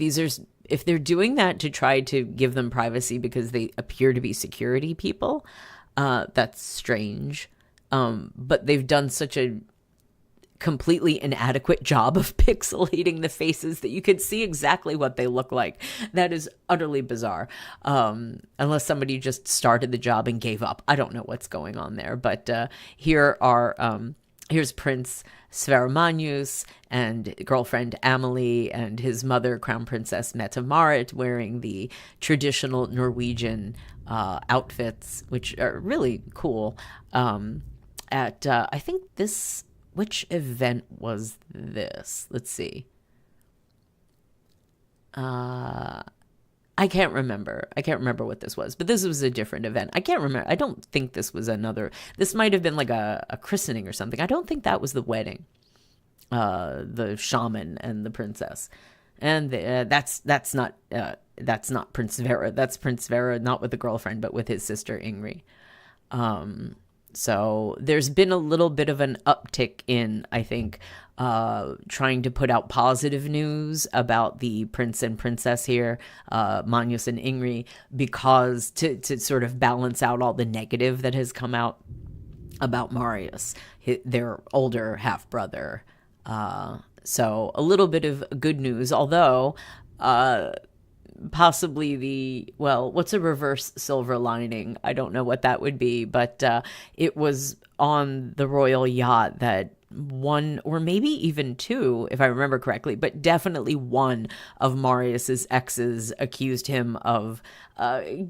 they're doing that to try to give them privacy because they appear to be security people, that's strange. But they've done such a completely inadequate job of pixelating the faces that you could see exactly what they look like. That is utterly bizarre. Unless somebody just started the job and gave up. I don't know what's going on there. But here's Prince Sverre Magnus and girlfriend Amelie and his mother, Crown Princess Mette-Marit, wearing the traditional Norwegian outfits, which are really cool. I think which event was this? Let's see. I can't remember what this was, but this was a different event. I can't remember. I don't think this was this might have been like a christening or something. I don't think that was the wedding, the shaman and the princess. And that's not Prince Sverre. That's Prince Sverre, not with the girlfriend, but with his sister Ingrid. So there's been a little bit of an uptick in, I think, trying to put out positive news about the prince and princess here, Magnus and Ingrid, because to sort of balance out all the negative that has come out about Marius, their older half-brother. So a little bit of good news, although possibly what's a reverse silver lining? I don't know what that would be, but it was on the royal yacht that one, or maybe even two, if I remember correctly, but definitely one of Marius's exes accused him of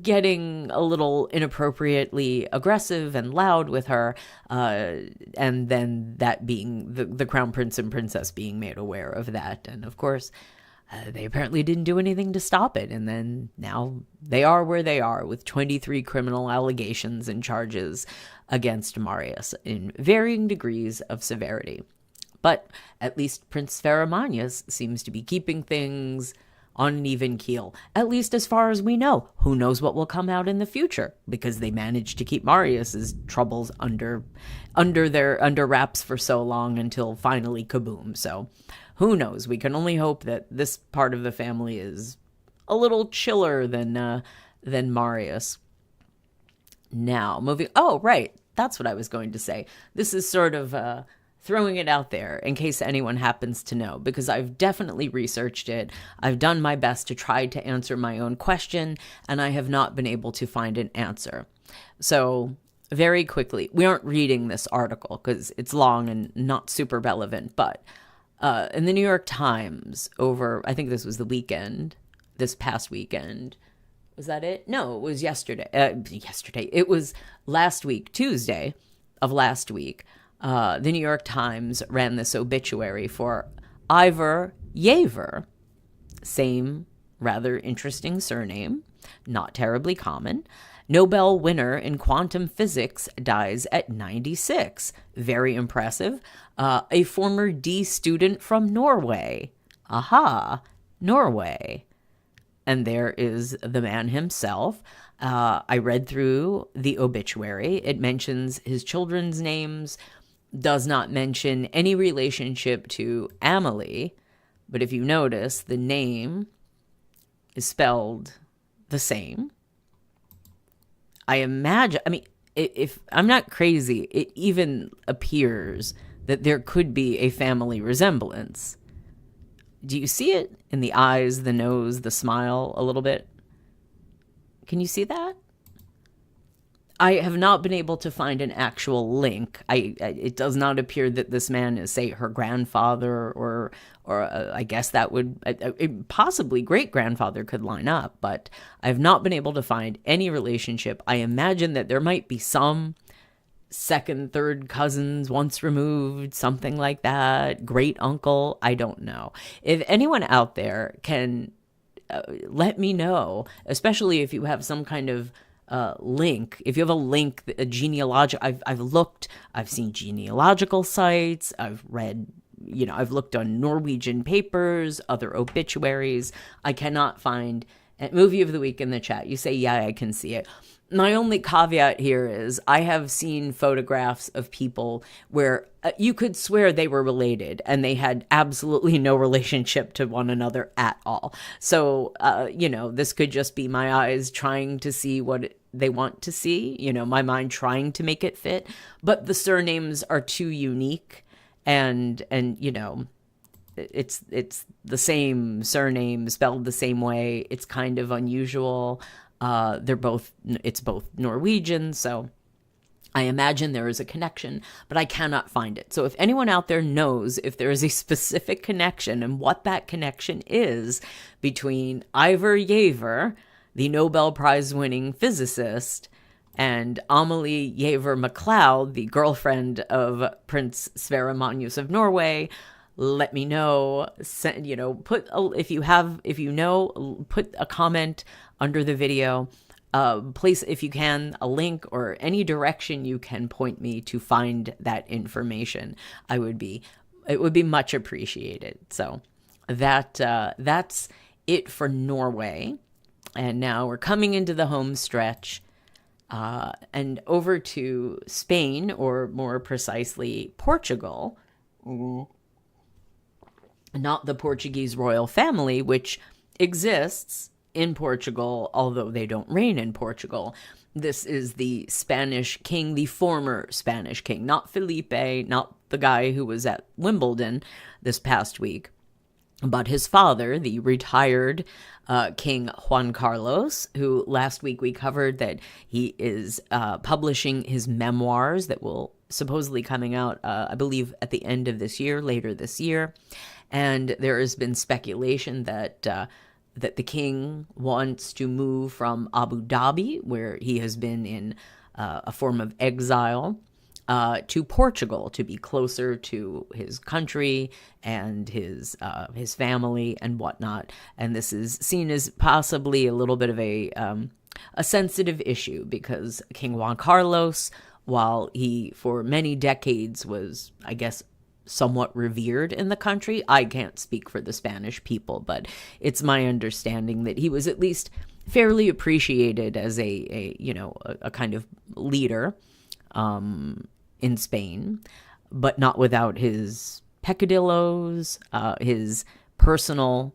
getting a little inappropriately aggressive and loud with her, and then that being the crown prince and princess being made aware of that. And of course, they apparently didn't do anything to stop it. And then now they are where they are with 23 criminal allegations and charges against Marius in varying degrees of severity. But at least Prince Sverre Magnus seems to be keeping things on an even keel, at least as far as we know. Who knows what will come out in the future, because they managed to keep Marius's troubles under wraps for so long until finally kaboom. So who knows? We can only hope that this part of the family is a little chiller than Marius. Now, moving... Oh, right. That's what I was going to say. This is sort of throwing it out there in case anyone happens to know, because I've definitely researched it. I've done my best to try to answer my own question, and I have not been able to find an answer. So very quickly, we aren't reading this article because it's long and not super relevant, but in the New York Times over, I think this was this past weekend. Was that it? No, it was yesterday. It was last week, Tuesday of last week. The New York Times ran this obituary for Ivor Yaver. Same rather interesting surname, not terribly common. Nobel winner in quantum physics dies at 96. Very impressive. A former D student from Norway. Aha, Norway. And there is the man himself. I read through the obituary. It mentions his children's names, does not mention any relationship to Amelie. But if you notice, the name is spelled the same. I imagine, if I'm not crazy, it even appears that there could be a family resemblance. Do you see it in the eyes, the nose, the smile a little bit? Can you see that? I have not been able to find an actual link. It does not appear that this man is, say, her grandfather, or I guess that would possibly great grandfather could line up, but I have not been able to find any relationship. I imagine that there might be some second, third cousins once removed, something like that. Great uncle, I don't know. If anyone out there can let me know, especially if you have some kind of link. If you have a link, a genealogical, I've seen genealogical sites, I've read, I've looked on Norwegian papers, other obituaries. I cannot find a movie of the week in the chat. You say, yeah, I can see it. My only caveat here is I have seen photographs of people where you could swear they were related and they had absolutely no relationship to one another at all. So, this could just be my eyes trying to see what they want to see, my mind trying to make it fit. But the surnames are too unique and it's the same surname spelled the same way. It's kind of unusual. It's both Norwegian, so I imagine there is a connection, but I cannot find it. So if anyone out there knows if there is a specific connection and what that connection is between Ivor Yaver, the Nobel Prize winning physicist, and Amelie Yaver MacLeod, the girlfriend of Prince Sverre Magnus of Norway, let me know. Put a comment under the video. Place, if you can, a link or any direction you can point me to find that information. It would be much appreciated. So that's it for Norway. And now we're coming into the home stretch and over to Spain, or more precisely, Portugal. Not the Portuguese royal family, which exists in Portugal, although they don't reign in Portugal. This is the Spanish king, the former Spanish king, not Felipe, not the guy who was at Wimbledon this past week, but his father, the retired King Juan Carlos, who last week we covered that he is publishing his memoirs that will supposedly coming out, I believe, at the end of this year, later this year. And there has been speculation that the king wants to move from Abu Dhabi, where he has been in a form of exile, to Portugal to be closer to his country and his family and whatnot. And this is seen as possibly a little bit of a sensitive issue, because King Juan Carlos, while he for many decades was, I guess, somewhat revered in the country. I can't speak for the Spanish people, but it's my understanding that he was at least fairly appreciated as a kind of leader in Spain, but not without his peccadillos, his personal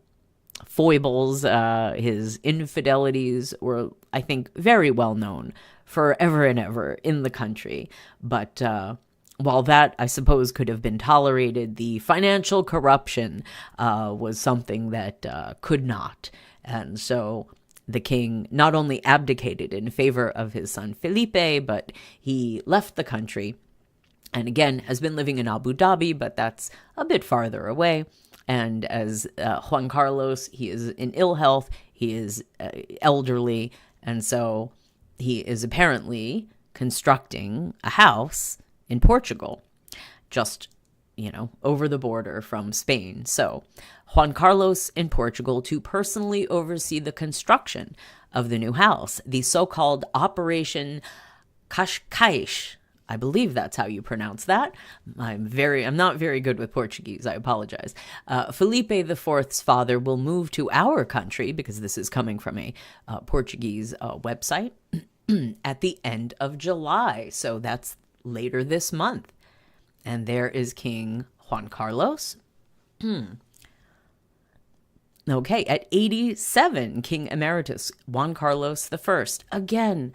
foibles, his infidelities were, I think, very well known forever and ever in the country. But while that, I suppose, could have been tolerated, the financial corruption was something that could not. And so the king not only abdicated in favor of his son Felipe, but he left the country and again has been living in Abu Dhabi, but that's a bit farther away. And as Juan Carlos, he is in ill health, he is elderly, and so he is apparently constructing a house in Portugal, just, over the border from Spain. So Juan Carlos in Portugal to personally oversee the construction of the new house, the so-called Operation Cascais. I believe that's how you pronounce that. I'm not very good with Portuguese. I apologize. Felipe IV's father will move to our country, because this is coming from a Portuguese website, at the end of July. So that's later this month. And there is King Juan Carlos. Okay, at 87, King Emeritus Juan Carlos I. Again,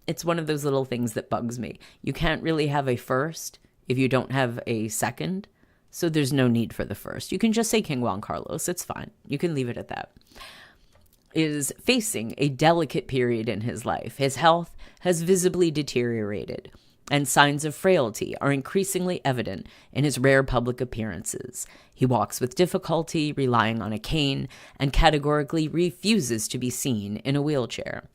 it's one of those little things that bugs me. You can't really have a first if you don't have a second. So there's no need for the first. You can just say King Juan Carlos. It's fine. You can leave it at that. Is facing a delicate period in his life. His health has visibly deteriorated, and signs of frailty are increasingly evident in his rare public appearances. He walks with difficulty, relying on a cane, and categorically refuses to be seen in a wheelchair.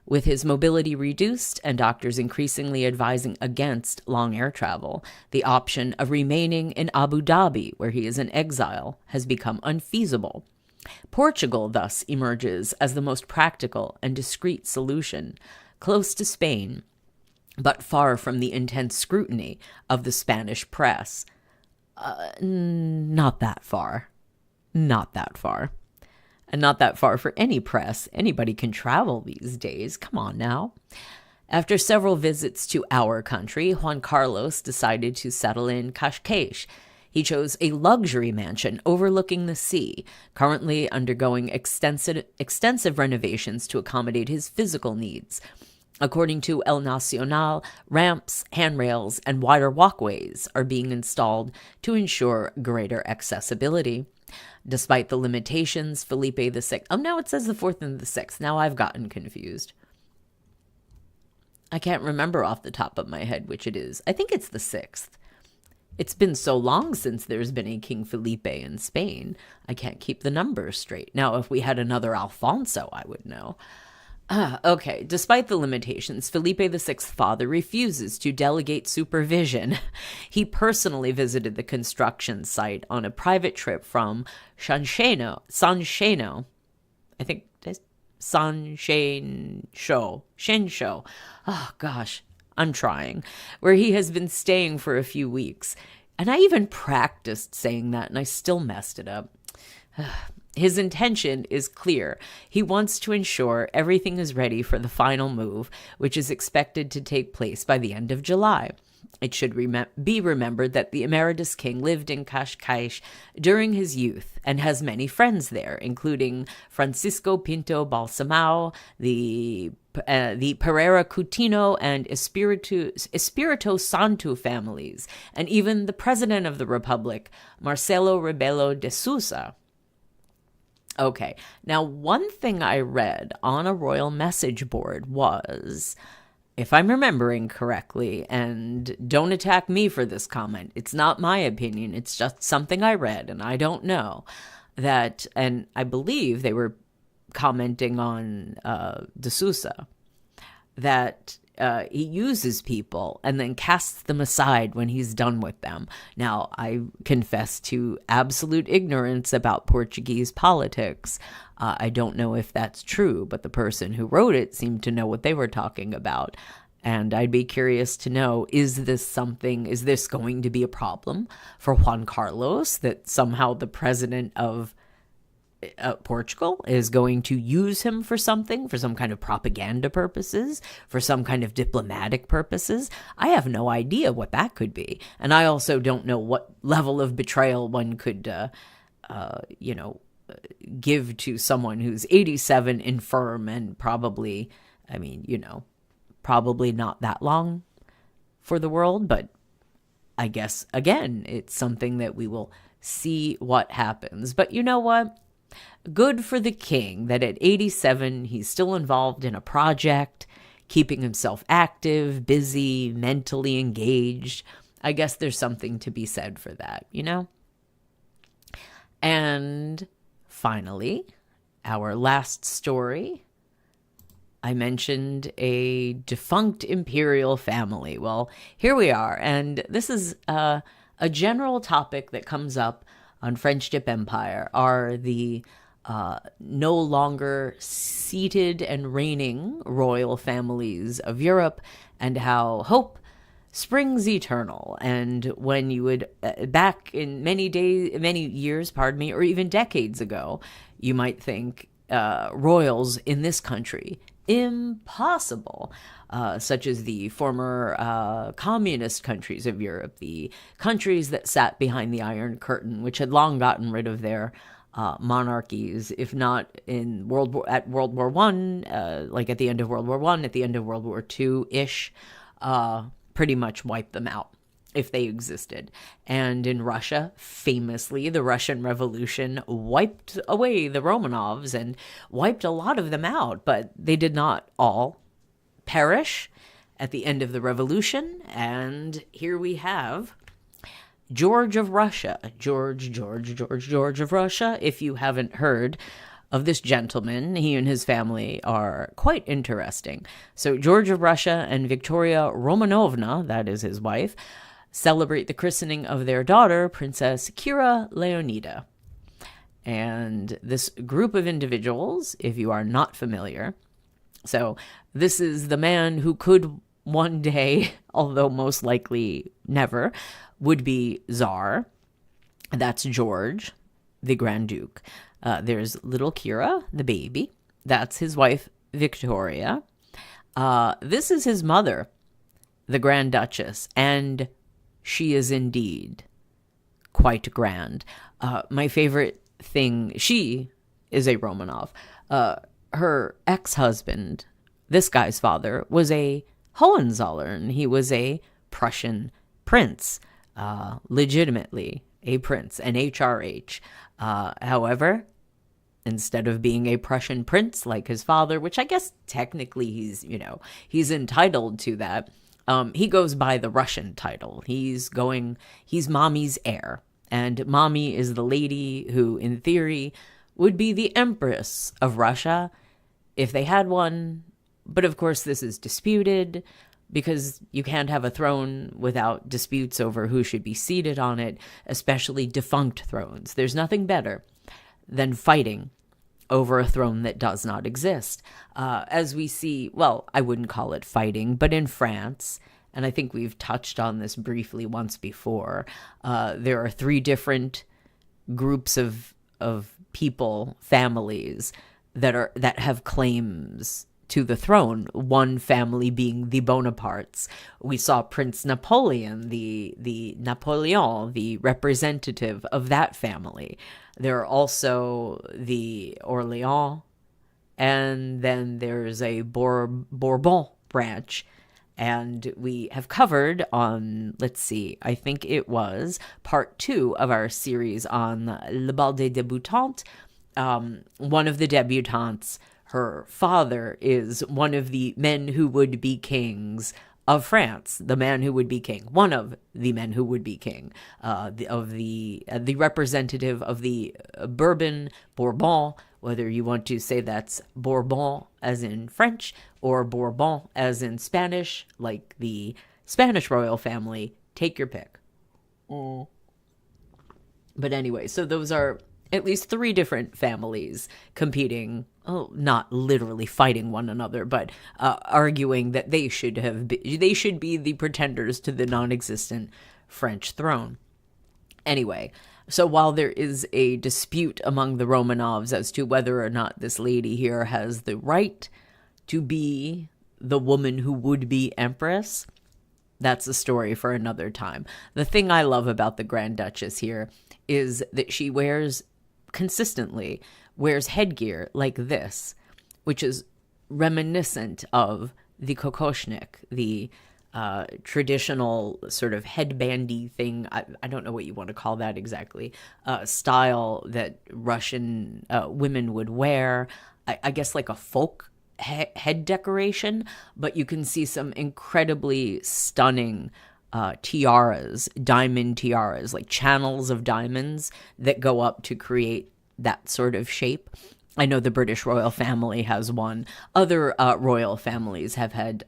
With his mobility reduced and doctors increasingly advising against long air travel, the option of remaining in Abu Dhabi, where he is in exile, has become unfeasible. Portugal thus emerges as the most practical and discreet solution, close to Spain, but far from the intense scrutiny of the Spanish press. Not that far. Not that far. And not that far for any press. Anybody can travel these days. Come on now. After several visits to our country, Juan Carlos decided to settle in Cascais. He chose a luxury mansion overlooking the sea, currently undergoing extensive renovations to accommodate his physical needs. According to El Nacional, ramps, handrails, and wider walkways are being installed to ensure greater accessibility. Despite the limitations, Felipe VI... Oh, now it says the 4th and the 6th. Now I've gotten confused. I can't remember off the top of my head which it is. I think it's the 6th. It's been so long since there's been a King Felipe in Spain. I can't keep the numbers straight. Now, if we had another Alfonso, I would know. Okay, despite the limitations, Felipe VI's father refuses to delegate supervision. He personally visited the construction site on a private trip from Sansheno, I think it's Shensho. Oh gosh, I'm trying. Where he has been staying for a few weeks. And I even practiced saying that and I still messed it up. His intention is clear. He wants to ensure everything is ready for the final move, which is expected to take place by the end of July. It should be remembered that the Emeritus King lived in Cascais during his youth and has many friends there, including Francisco Pinto Balsamao, the Pereira Coutinho and Espirito Santo families, and even the President of the Republic, Marcelo Rebelo de Sousa. Okay, now one thing I read on a royal message board was, if I'm remembering correctly, and don't attack me for this comment, it's not my opinion, it's just something I read and I don't know, that, and I believe they were commenting on de Sousa, that he uses people and then casts them aside when he's done with them. Now, I confess to absolute ignorance about Portuguese politics. I don't know if that's true, but the person who wrote it seemed to know what they were talking about. And I'd be curious to know, is this going to be a problem for Juan Carlos, that somehow the president of Portugal is going to use him for something, for some kind of propaganda purposes, for some kind of diplomatic purposes? I have no idea what that could be. And I also don't know what level of betrayal one could, give to someone who's 87, infirm, and probably, probably not that long for the world. But I guess, again, it's something that we will see what happens. But you know what? Good for the king that at 87, he's still involved in a project. keeping himself active, busy, mentally engaged. I guess there's something to be said for that, you know? And finally, our last story. I mentioned a defunct imperial family. Well, here we are. And this is a general topic that comes up on Friendship Empire, are the no longer seated and reigning royal families of Europe, and how hope springs eternal. And when you would, back in many years, or even decades ago, you might think royals in this country, impossible, such as the former communist countries of Europe, the countries that sat behind the Iron Curtain, which had long gotten rid of their monarchies, if not at World War One, like at the end of World War One, at the end of World War Two-ish, pretty much wiped them out if they existed. And in Russia, famously, the Russian Revolution wiped away the Romanovs and wiped a lot of them out, but they did not all perish at the end of the revolution. And here we have George of Russia. George of Russia. If you haven't heard of this gentleman, he and his family are quite interesting. So George of Russia and Victoria Romanovna, that is his wife, celebrate the christening of their daughter, Princess Kira Leonida. And this group of individuals, if you are not familiar, so this is the man who could one day, although most likely never, would be Tsar. That's George, the Grand Duke. There's little Kira, the baby. That's his wife, Victoria. This is his mother, the Grand Duchess, and she is indeed quite grand. My favorite thing, she is a Romanov. Her ex-husband, this guy's father, was a Hohenzollern. He was a Prussian prince, legitimately a prince, an HRH. However, instead of being a Prussian prince like his father, which I guess technically he's entitled to that, he goes by the Russian title. He's mommy's heir. And mommy is the lady who, in theory, would be the Empress of Russia if they had one. But of course, this is disputed because you can't have a throne without disputes over who should be seated on it, especially defunct thrones. There's nothing better than fighting over a throne that does not exist. As we see, well, I wouldn't call it fighting, but in France, and I think we've touched on this briefly once before, there are 3 different groups of people, families, that have claims to the throne. One family being the Bonapartes. We saw Prince Napoleon, the Napoleon, the representative of that family. There are also the Orléans, and then there's a Bourbon branch. And we have covered on, let's see, I think it was part 2 of our series on Le Bal des Débutantes. One of the debutantes, her father, is one of the men who would be kings of France, the man who would be king, one of the men who would be king, the representative of the Bourbon, whether you want to say that's Bourbon as in French or Bourbon as in Spanish, like the Spanish royal family, take your pick. But anyway, so those are at least 3 different families competing, not literally fighting one another, but arguing that they should be the pretenders to the non-existent French throne. Anyway, so while there is a dispute among the Romanovs as to whether or not this lady here has the right to be the woman who would be empress, that's a story for another time. The thing I love about the Grand Duchess here is that she consistently wears headgear like this, which is reminiscent of the kokoshnik, the traditional sort of headbandy thing. I don't know what you want to call that exactly, style that Russian women would wear. I guess like a folk head decoration, but you can see some incredibly stunning tiaras, diamond tiaras, like channels of diamonds that go up to create that sort of shape. I know the British royal family has one. Other royal families have had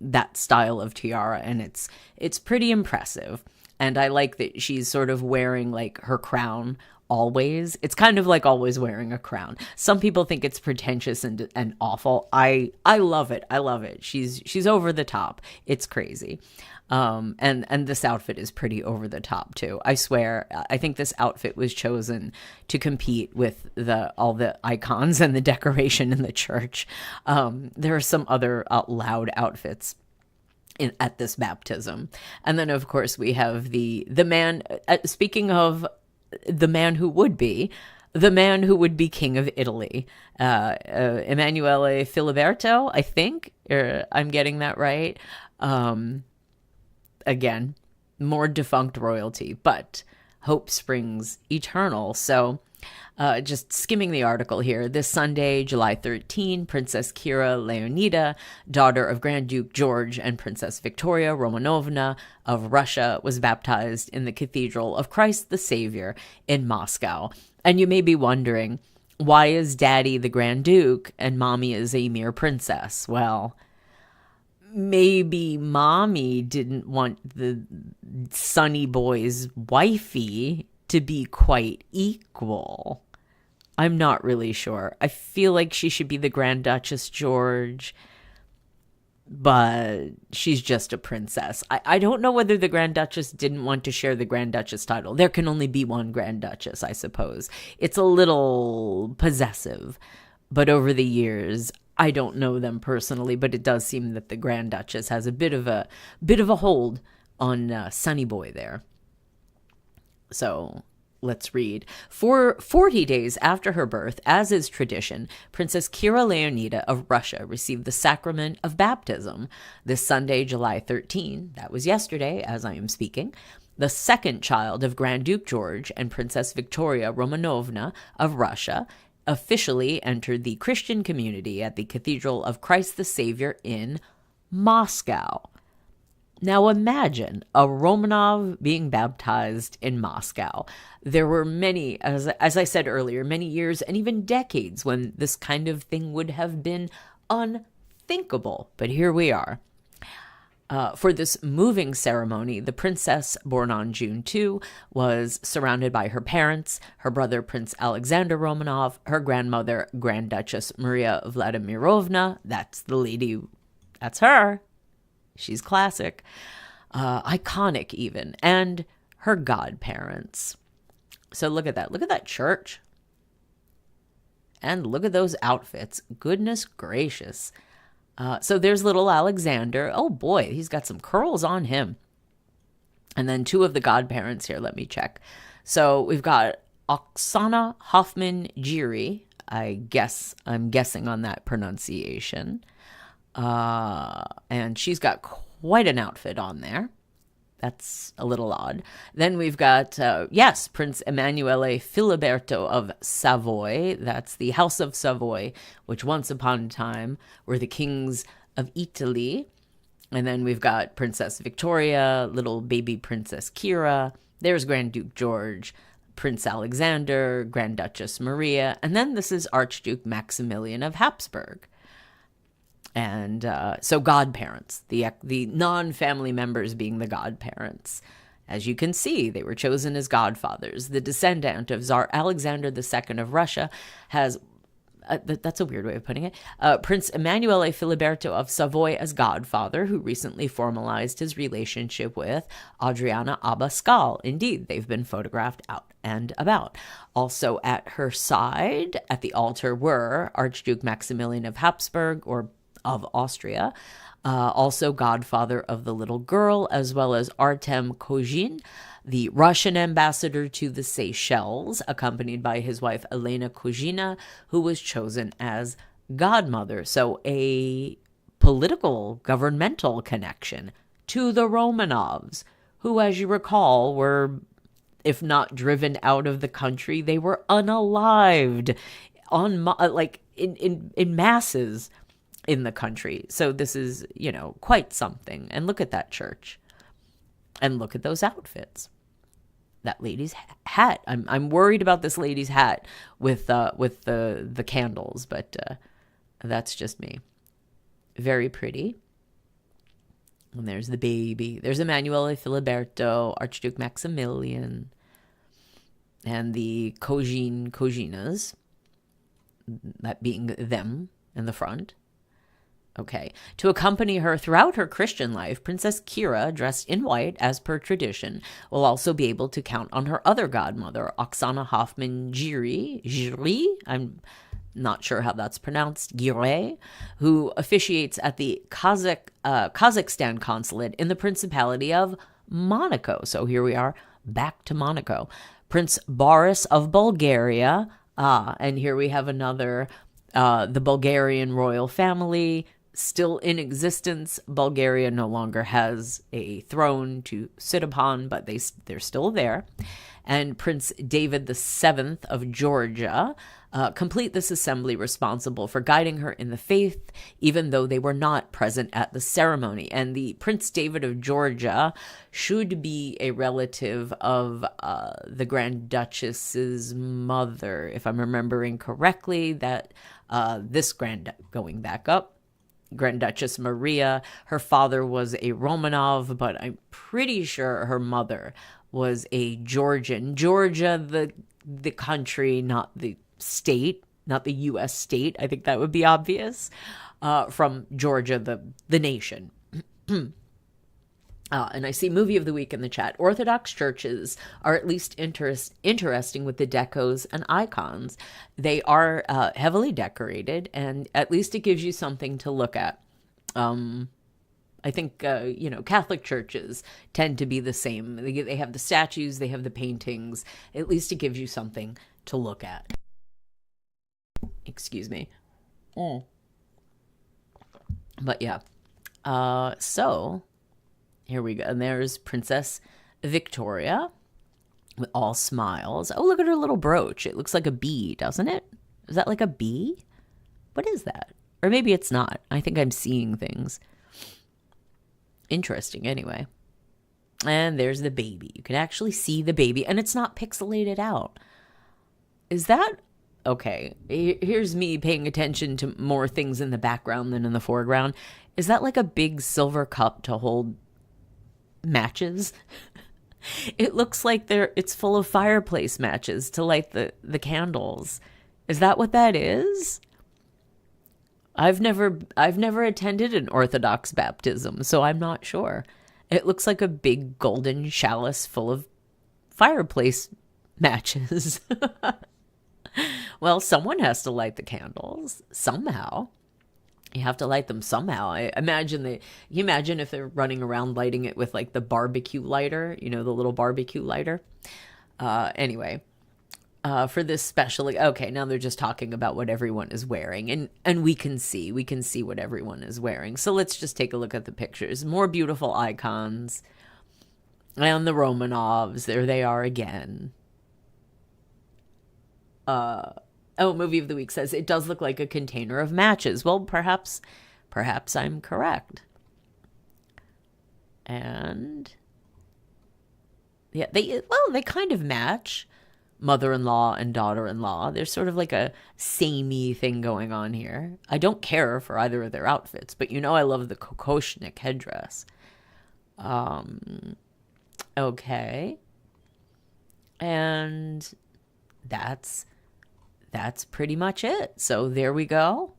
that style of tiara, and it's pretty impressive. And I like that she's sort of wearing like her crown always. It's kind of like always wearing a crown. Some people think it's pretentious and awful. I love it. I love it. She's over the top. It's crazy. And this outfit is pretty over the top too. I swear, I think this outfit was chosen to compete with all the icons and the decoration in the church. There are some other loud outfits at this baptism. And then of course we have the man, speaking of the man who would be king of Italy, Emanuele Filiberto, I think, I'm getting that right. Again, more defunct royalty, but hope springs eternal. So just skimming the article here, this Sunday, July 13, Princess Kira Leonida, daughter of Grand Duke George and Princess Victoria Romanovna of Russia, was baptized in the Cathedral of Christ the Savior in Moscow. And you may be wondering, why is Daddy the Grand Duke and Mommy is a mere princess? Well, maybe Mommy didn't want the Sonny boy's wifey to be quite equal. I'm not really sure. I feel like she should be the Grand Duchess George, but she's just a princess. I don't know whether the Grand Duchess didn't want to share the Grand Duchess title. There can only be one Grand Duchess, I suppose. It's a little possessive, but over the years, I don't know them personally, but it does seem that the Grand Duchess has a bit of a hold on Sonny Boy there. So let's read. For 40 days after her birth, as is tradition, Princess Kira Leonida of Russia received the sacrament of baptism. This Sunday, July 13, that was yesterday as I am speaking, the second child of Grand Duke George and Princess Victoria Romanovna of Russia officially entered the Christian community at the Cathedral of Christ the Savior in Moscow. Now imagine a Romanov being baptized in Moscow. There were many, as I said earlier, many years and even decades when this kind of thing would have been unthinkable. But here we are. For this moving ceremony, the princess, born on June 2, was surrounded by her parents, her brother Prince Alexander Romanov, her grandmother, Grand Duchess Maria Vladimirovna, that's the lady, that's her, she's classic, iconic even, and her godparents. So look at that church. And look at those outfits, goodness gracious. So there's little Alexander. Oh boy, he's got some curls on him. And then two of the godparents here, let me check. So we've got Oksana Hoffman-Giri. I'm guessing on that pronunciation. And she's got quite an outfit on there. That's a little odd. Then we've got, Prince Emanuele Filiberto of Savoy. That's the House of Savoy, which once upon a time were the kings of Italy. And then we've got Princess Victoria, little baby Princess Kira. There's Grand Duke George, Prince Alexander, Grand Duchess Maria. And then this is Archduke Maximilian of Habsburg. And so godparents, the non-family members being the godparents. As you can see, they were chosen as godfathers. The descendant of Tsar Alexander II of Russia has, that's a weird way of putting it, Prince Emanuele Filiberto of Savoy as godfather, who recently formalized his relationship with Adriana Abascal. Indeed, they've been photographed out and about. Also at her side, at the altar, were Archduke Maximilian of Habsburg, or of Austria, also godfather of the little girl, as well as Artem Kozhin, the Russian ambassador to the Seychelles, accompanied by his wife Elena Kozhina, who was chosen as godmother. So a political, governmental connection to the Romanovs, who, as you recall, were, if not driven out of the country, they were unalived in masses in the country. So this is, quite something. And look at that church. And look at those outfits. That lady's hat. I'm worried about this lady's hat with the candles, but that's just me. Very pretty. And there's the baby. There's Emanuele Filiberto, Archduke Maximilian, and the Coginas, that being them in the front. Okay. To accompany her throughout her Christian life, Princess Kira, dressed in white as per tradition, will also be able to count on her other godmother, Oksana Hoffman-Giri, I'm not sure how that's pronounced, Gire, who officiates at the Kazakhstan consulate in the Principality of Monaco. So here we are, back to Monaco. Prince Boris of Bulgaria, and here we have another, the Bulgarian royal family, still in existence. Bulgaria no longer has a throne to sit upon, but they're still there. And Prince David VII of Georgia complete this assembly, responsible for guiding her in the faith, even though they were not present at the ceremony. And the Prince David of Georgia should be a relative of the Grand Duchess's mother, if I'm remembering correctly, that going back up, Grand Duchess Maria, her father was a Romanov, but I'm pretty sure her mother was a Georgian. Georgia, the country, not the state, not the U.S. state. I think that would be obvious. From Georgia, the nation. And I see movie of the week in the chat. Orthodox churches are at least interesting with the decos and icons. They are heavily decorated, and at least it gives you something to look at. I think, Catholic churches tend to be the same. They have the statues, they have the paintings. At least it gives you something to look at. Excuse me. But yeah. So here we go. And there's Princess Victoria with all smiles. Oh, look at her little brooch. It looks like a bee, doesn't it? Is that like a bee? What is that? Or maybe it's not. I think I'm seeing things. Interesting, anyway. And there's the baby. You can actually see the baby, and it's not pixelated out. Is that... Okay, here's me paying attention to more things in the background than in the foreground. Is that like a big silver cup to hold matches? It looks like it's full of fireplace matches to light the candles. Is that what that is? I've never attended an Orthodox baptism, so I'm not sure. It looks like a big golden chalice full of fireplace matches. Well, someone has to light the candles somehow. You have to light them somehow. I imagine if they're running around lighting it with like the barbecue lighter, the little barbecue lighter. Anyway, for this special, okay, now they're just talking about what everyone is wearing, and we can see what everyone is wearing. So let's just take a look at the pictures. More beautiful icons. And the Romanovs, there they are again. Movie of the week says it does look like a container of matches. Well, perhaps I'm correct. And yeah, they kind of match, mother-in-law and daughter-in-law. There's sort of like a samey thing going on here. I don't care for either of their outfits, but I love the kokoshnik headdress. Okay. And that's pretty much it. So there we go.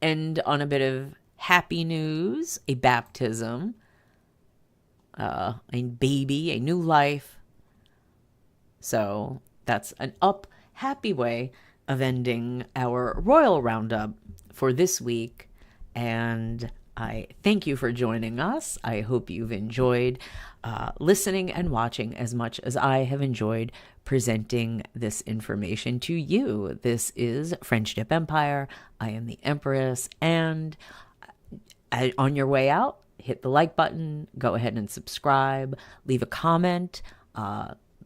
And on a bit of happy news, a baptism, a baby, a new life. So that's an happy way of ending our Royal Roundup for this week. And I thank you for joining us. I hope you've enjoyed listening and watching as much as I have enjoyed presenting this information to you. This is French Dip Empire. I am the Empress, and on your way out, hit the like button, go ahead and subscribe, leave a comment,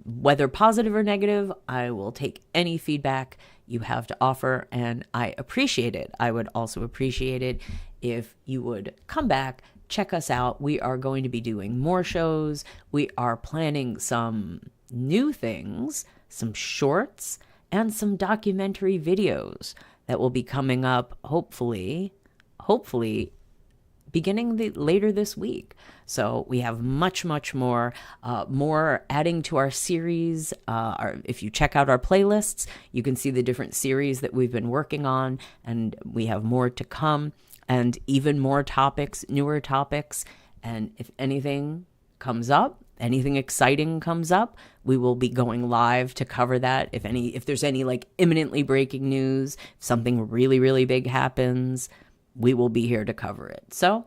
whether positive or negative. I will take any feedback you have to offer, and I appreciate it. I would also appreciate it if you would come back, check us out. We are going to be doing more shows. We are planning some new things, some shorts, and some documentary videos that will be coming up, hopefully beginning later this week. So we have much more adding to our series. If you check out our playlists, you can see the different series that we've been working on, and we have more to come, and even more topics, newer topics. And if anything comes up, anything exciting comes up, we will be going live to cover that. If there's any like imminently breaking news, if something really big happens, we will be here to cover it. So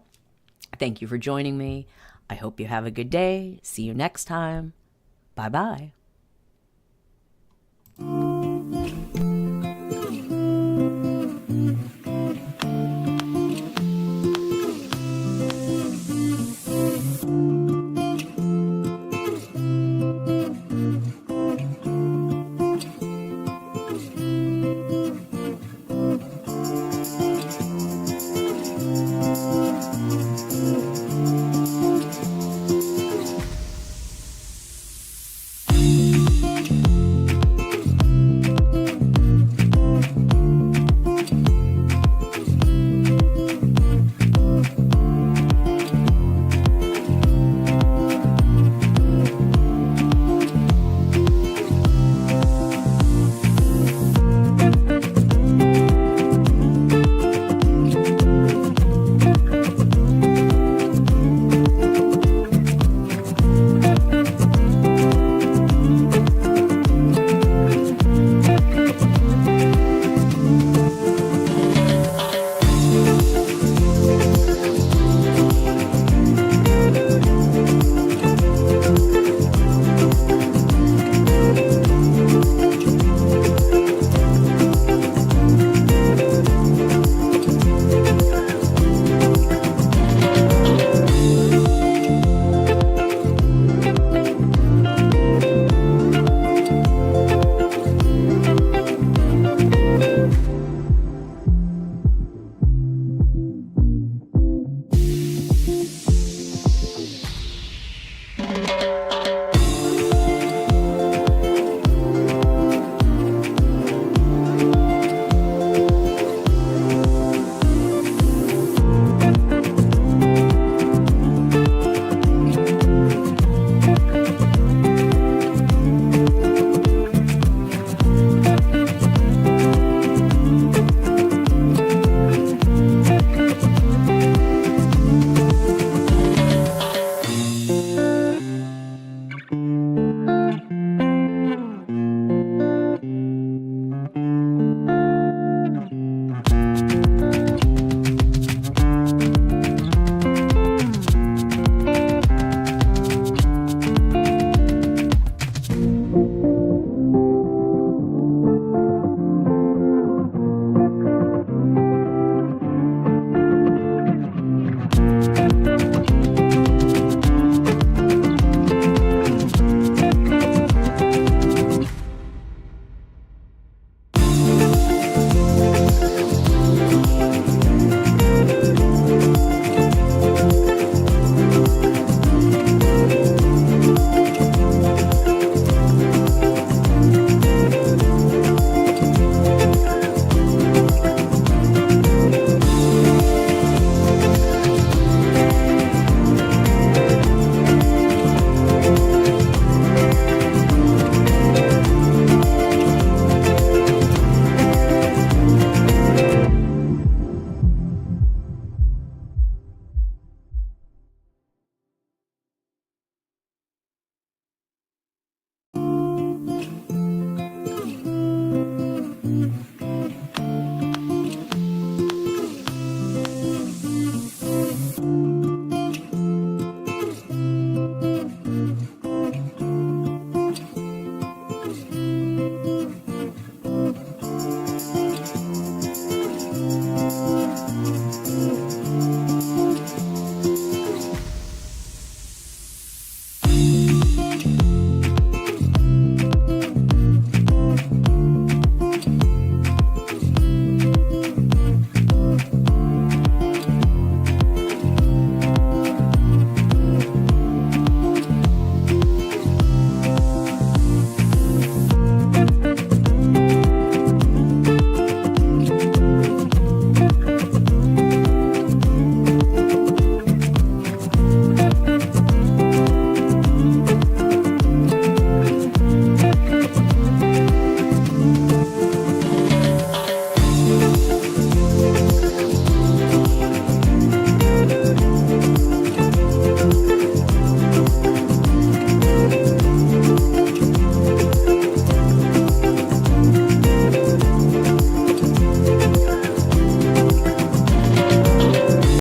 thank you for joining me. I hope you have a good day. See you next time. Bye-bye.